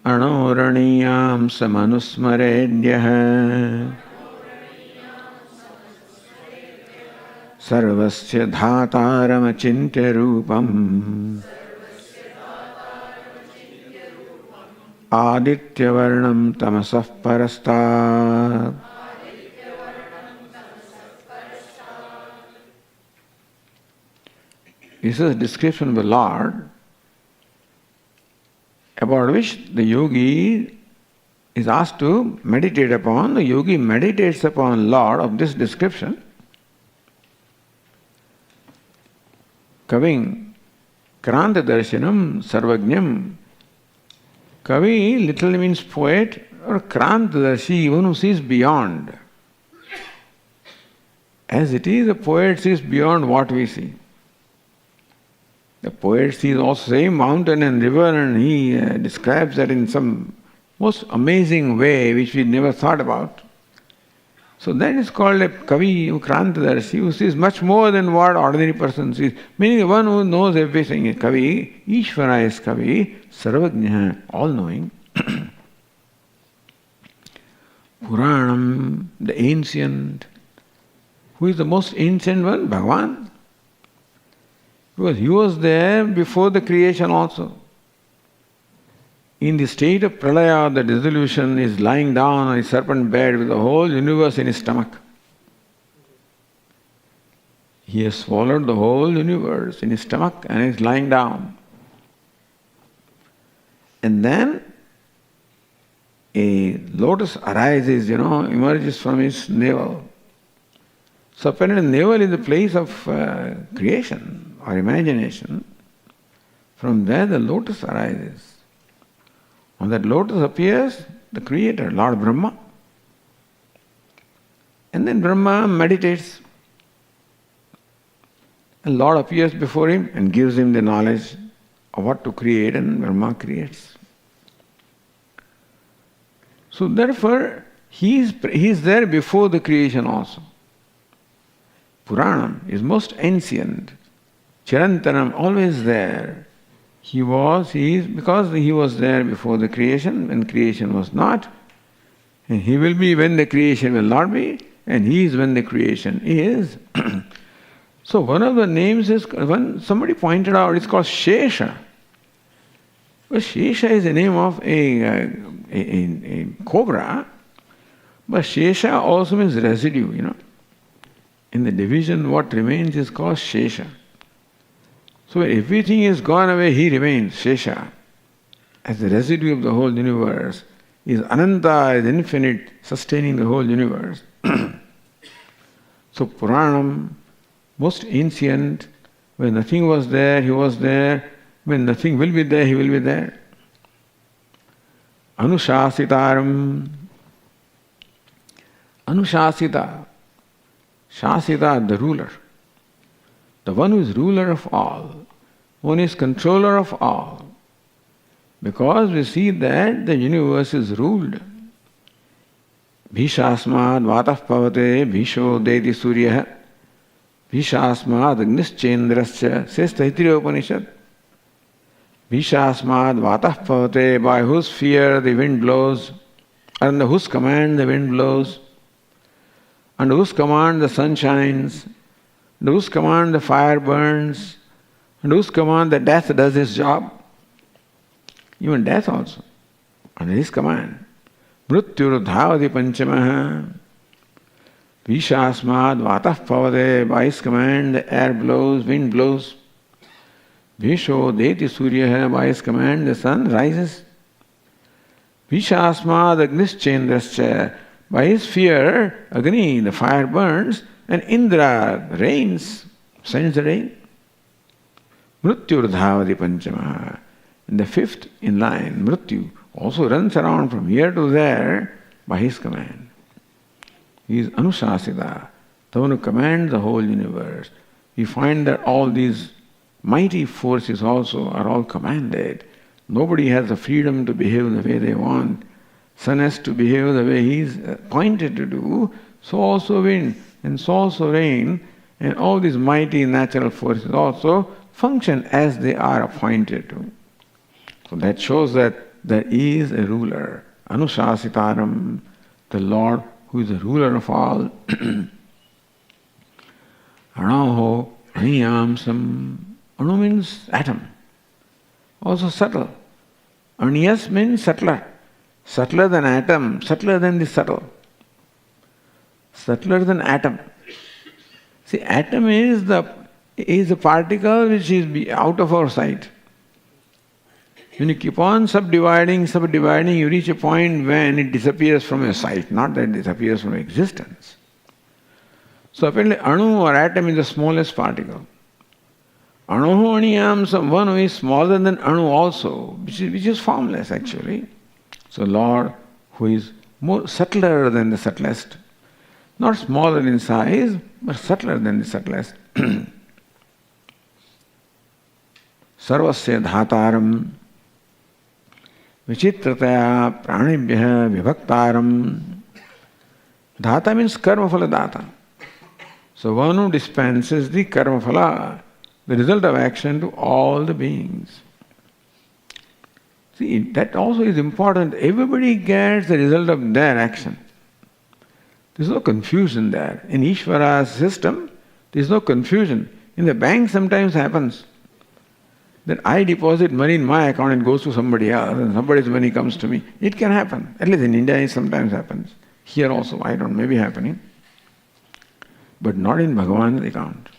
Anoraniyam Samanusmaredyah Sarvasya Dhataram Achintya Rupam Aditya Varnam Tamasah Parastat. This is a description of the Lord about which the yogi is asked to meditate upon. The yogi meditates upon Lord of this description. Kaving Kranta Darshanam Sarvajnam. Kavi literally means poet, or Kranta Darshi, one who sees beyond. As it is, the poet sees beyond what we see. The poet sees also same mountain and river, and he describes that in some most amazing way which we never thought about. So that is called a Kavi Krantadarshi, who sees much more than what ordinary person sees. Meaning the one who knows everything is Kavi, Ishvara is Kavi, Sarvajna, all-knowing. Puranam, the ancient. Who is the most ancient one? Bhagavan. Because he was there before the creation also. In the state of pralaya, the dissolution, is lying down on a serpent bed with the whole universe in his stomach. He has swallowed the whole universe in his stomach and is lying down. And then a lotus arises, emerges from his navel. So apparently navel is the place of creation or imagination. From there the lotus arises. On that lotus appears the Creator, Lord Brahma. And then Brahma meditates. And Lord appears before him and gives him the knowledge of what to create, and Brahma creates. So therefore, he is there before the creation also. Puranam is most ancient. Chirantanam, always there. He is, because he was there before the creation, when creation was not. And he will be when the creation will not be, and he is when the creation is. So one of the names is, somebody pointed out, it's called Shesha. Well, Shesha is the name of a cobra, but Shesha also means residue, In the division, what remains is called Shesha. So when everything is gone away, he remains, Shesha. As the residue of the whole universe, is Ananta, is infinite, sustaining the whole universe. So Puranam, most ancient, when nothing was there, he was there, When nothing will be there, he will be there. Anushasitaram. Anushasita. Shasita, the ruler. The one who is ruler of all. One is controller of all. Because we see that the universe is ruled. Bhishasmad vatah pavate bhisho deti surya Bhishasmad agnischendrascha, says Taittiriya Upanishad. Bhishasmad vatah pavate, by whose fear the wind blows, under whose command the wind blows, under whose command the sun shines, under whose command the fire burns, under whose command the death does its job. Even death also, under his command. Mrityurudhavati panchamaha. Vishasmad vatah pavade, by his command the air blows, wind blows. Visho deti surya, by his command the sun rises. Vishasmad agnischendrascha, by his fear Agni, the fire burns, and Indra rains, sends the rain. Mrityurdhavati panchamaha. And the fifth in line, Mrityu, also runs around from here to there by his command. He is Anushasita, the one who commands the whole universe. We find that all these mighty forces also are all commanded. Nobody has the freedom to behave the way they want. Sun has to behave the way he is appointed to do, so also wind, and so also rain, and all these mighty natural forces also function as they are appointed to. So that shows that there is a ruler, Anushasitaram, the Lord who is the ruler of all. Anaho Aniyamsam. Anu means atom, also subtle. Aniyas means subtler. Subtler than atom, subtler than the subtle. Subtler than atom. See, atom is a particle which is out of our sight. When you keep on subdividing, you reach a point when it disappears from your sight, not that it disappears from existence. So apparently Anu or atom is the smallest particle. Anu Aniyam, one who is smaller than Anu also, which is formless actually. So Lord who is more subtler than the subtlest, not smaller in size, but subtler than the subtlest. Sarvasya dhataram vichitrataya pranibhya vibhaktaram. Dhata means karmaphala data. So one who dispenses the karmaphala, the result of action, to all the beings. See, that also is important. Everybody gets the result of their action. There is no confusion there. In Ishvara's system, there is no confusion. In the bank sometimes happens that I deposit money in my account and it goes to somebody else and somebody's money comes to me. It can happen. At least in India it sometimes happens. Here also, I don't know, maybe happening. But not in Bhagavan's account.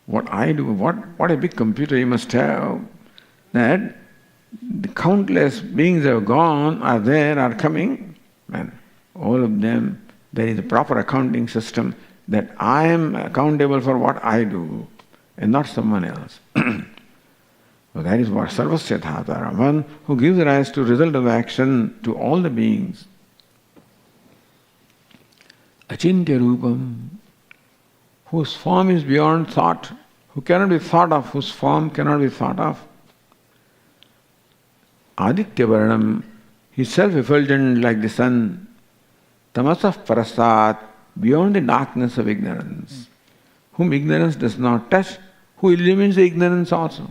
What I do, what a big computer you must have, that the countless beings have gone, are there, are coming, and all of them, there is a proper accounting system that I am accountable for what I do and not someone else. So that is what Sarvasya Dhatara, one who gives rise to result of action to all the beings. Achintya Rupam, whose form is beyond thought, who cannot be thought of, whose form cannot be thought of. Aditya Varnam, he is self-effulgent like the sun. Tamasah Parasat, beyond the darkness of ignorance, whom ignorance does not touch, who illumines the ignorance also.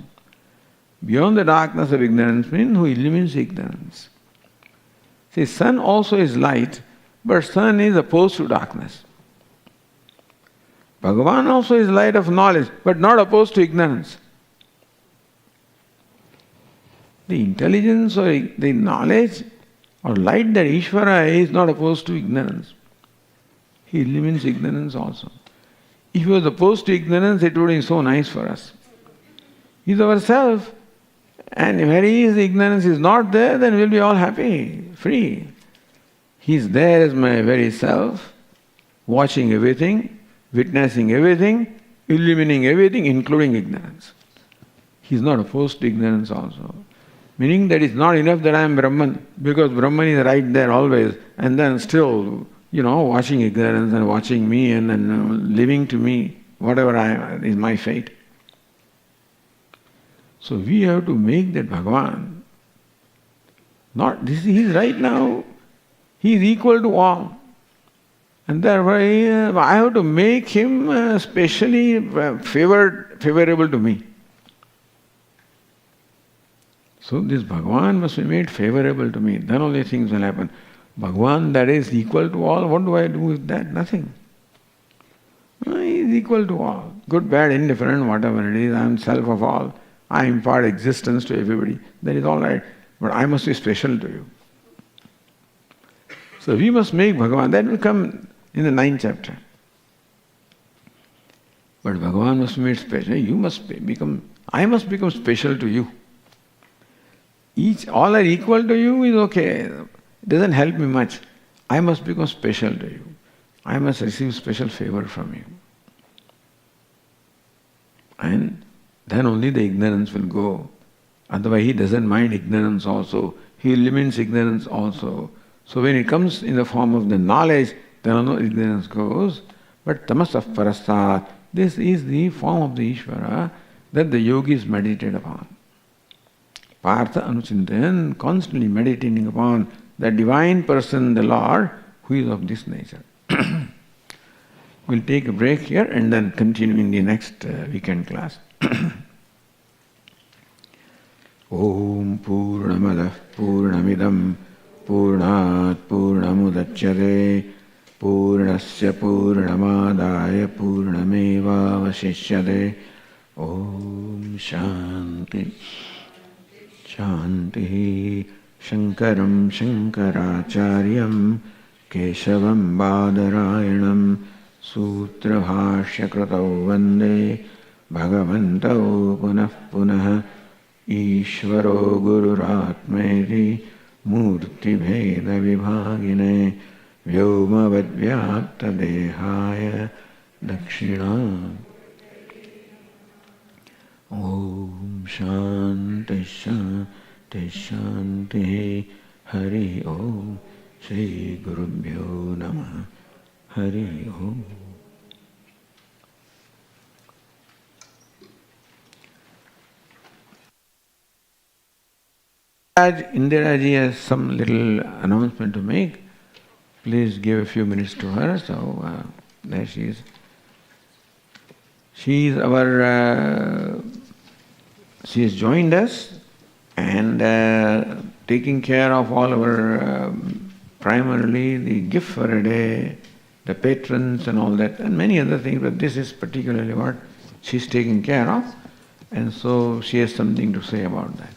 Beyond the darkness of ignorance means who illumines the ignorance. See, sun also is light, but sun is opposed to darkness. Bhagavan also is light of knowledge, but not opposed to ignorance. The intelligence or the knowledge or light that Ishvara is not opposed to ignorance. He illumines ignorance also. If he was opposed to ignorance, it would be so nice for us. He is ourself, and if his ignorance is not there, then we'll be all happy, free. He is there as my very self, watching everything, witnessing everything, illumining everything, including ignorance. He is not opposed to ignorance also. Meaning that it's not enough that I am Brahman, because Brahman is right there always, and then still, watching ignorance and watching me and living to me, whatever is my fate. So we have to make that Bhagavan. He is right now, he is equal to all. And therefore I have to make him specially favorable to me. So this Bhagavan must be made favorable to me. Then only things will happen. Bhagavan that is equal to all, what do I do with that? Nothing. He is equal to all. Good, bad, indifferent, whatever it is, I am self of all. I impart existence to everybody. That is all right. But I must be special to you. So we must make Bhagavan. That will come in the 9th chapter. But Bhagavan must be made special. I must become special to you. All are equal to you is okay. It doesn't help me much. I must become special to you. I must receive special favor from you. And then only the ignorance will go. Otherwise he doesn't mind ignorance also. He limits ignorance also. So when it comes in the form of the knowledge, then no ignorance goes. But tamasah parastat, this is the form of the Ishvara that the yogis meditate upon. Partha Anuchintayan, constantly meditating upon the divine person, the Lord, who is of this nature. We'll take a break here and then continue in the next weekend class. Om Purnamadah Purnamidam Purnat Purnamudachyate Purnasya Purnamadaya Purnameva Vasishyate. Om Shanti Shanti. Shankaram Shankaracharyam Keshavam Badarayanam Sutrabhashya Kratau Vande Bhagavantau Punah Punah Ishvaro Gururatmeti Murti Bheda Vibhagine Vyoma Vadvyapta Dehaya Dakshina. Om Shanti Shanti Shanti. Hari Om. Shri Gurubhyo Namah. Hari Om. Indira ji has some little announcement to make. Please give a few minutes to her. So there she is. She has joined us and taking care of all our primarily the gift for a day, the patrons and all that, and many other things, but this is particularly what she's taking care of, and so she has something to say about that.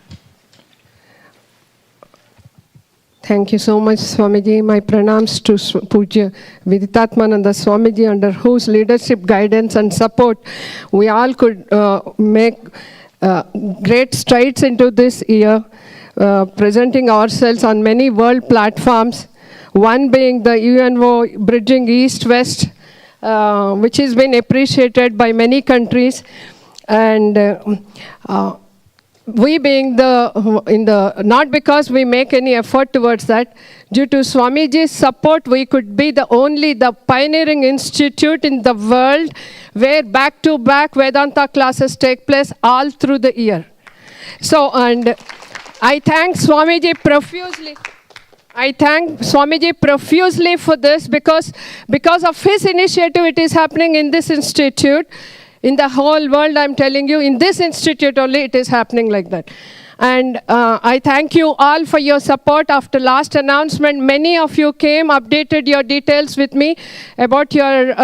Thank you so much, Swamiji. My pranams to Puja Viditatmananda Swamiji, under whose leadership, guidance and support we all could make great strides into this year, presenting ourselves on many world platforms, one being the UNO Bridging East-West, which has been appreciated by many countries, and we being not because we make any effort towards that, due to Swamiji's support, we could be the pioneering institute in the world where back-to-back Vedanta classes take place all through the year. So, and I thank Swamiji profusely. For this because of his initiative it is happening in this institute. In the whole world, I'm telling you, in this institute only it is happening like that. And I thank you all for your support. After last announcement, many of you came, updated your details with me about your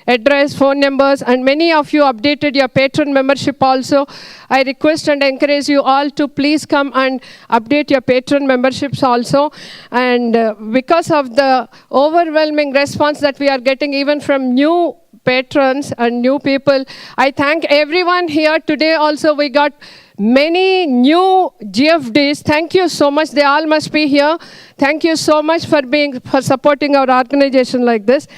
address, phone numbers, and many of you updated your patron membership also. I request and encourage you all to please come and update your patron memberships also. And because of the overwhelming response that we are getting even from new patrons and new people, I thank everyone here today. Also, we got many new GFDs. Thank you so much. They all must be here. Thank you so much for supporting our organization like this.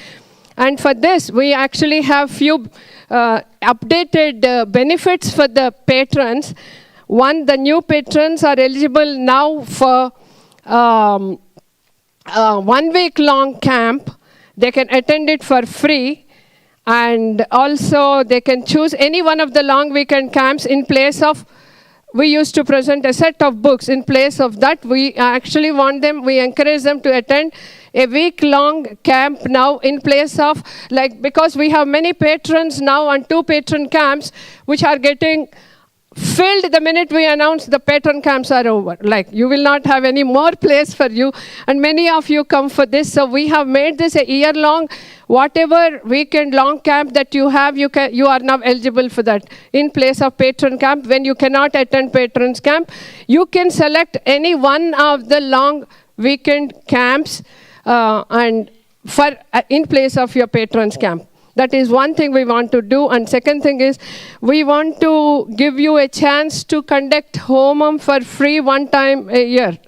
And for this, we actually have few updated benefits for the patrons. One, the new patrons are eligible now for 1 week long camp. They can attend it for free. And also they can choose any one of the long weekend camps in place of, we used to present a set of books. In place of that, we actually want them, we encourage them to attend a week-long camp now in place of, like, because we have many patrons now and 2 patron camps which are getting filled the minute we announce the patron camps are over. Like, you will not have any more place for you, and many of you come for this. So we have made this a year-long, whatever weekend long camp that you have, you are now eligible for that. In place of patron camp, when you cannot attend patrons camp, you can select any one of the long weekend camps and for in place of your patrons camp. That is one thing we want to do. And second thing is, we want to give you a chance to conduct homam for free 1 time a year.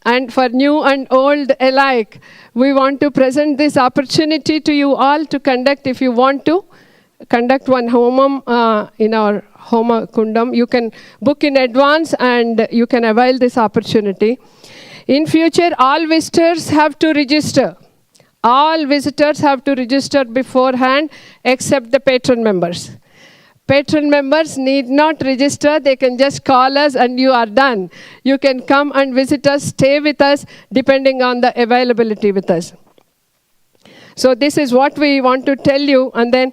And for new and old alike, we want to present this opportunity to you all to conduct. If you want to conduct one homam in our Homa Kundam, you can book in advance and you can avail this opportunity. In future, all visitors have to register. All visitors have to register beforehand except the patron members. Patron members need not register. They can just call us and you are done. You can come and visit us, stay with us, depending on the availability with us. So this is what we want to tell you. And then,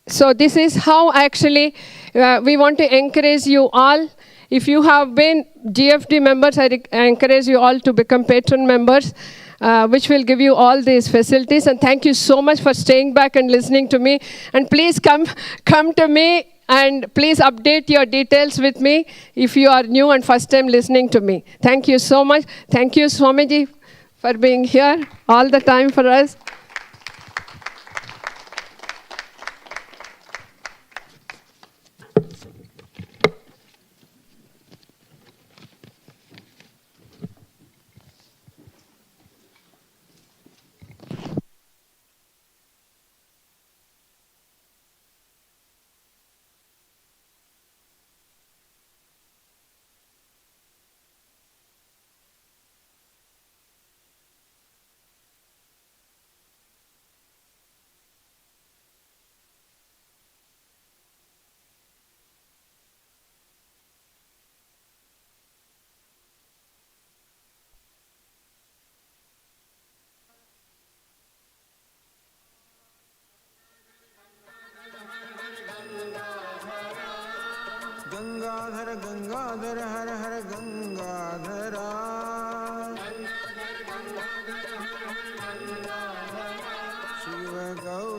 so this is how actually we want to encourage you all. If you have been GFD members, I encourage you all to become patron members. Which will give you all these facilities. And thank you so much for staying back and listening to me. And please come to me and please update your details with me if you are new and first time listening to me. Thank you so much. Thank you, Swamiji, for being here all the time for us. Gangadhar Gangadhar Har Har Gangadhara Shiva Gaur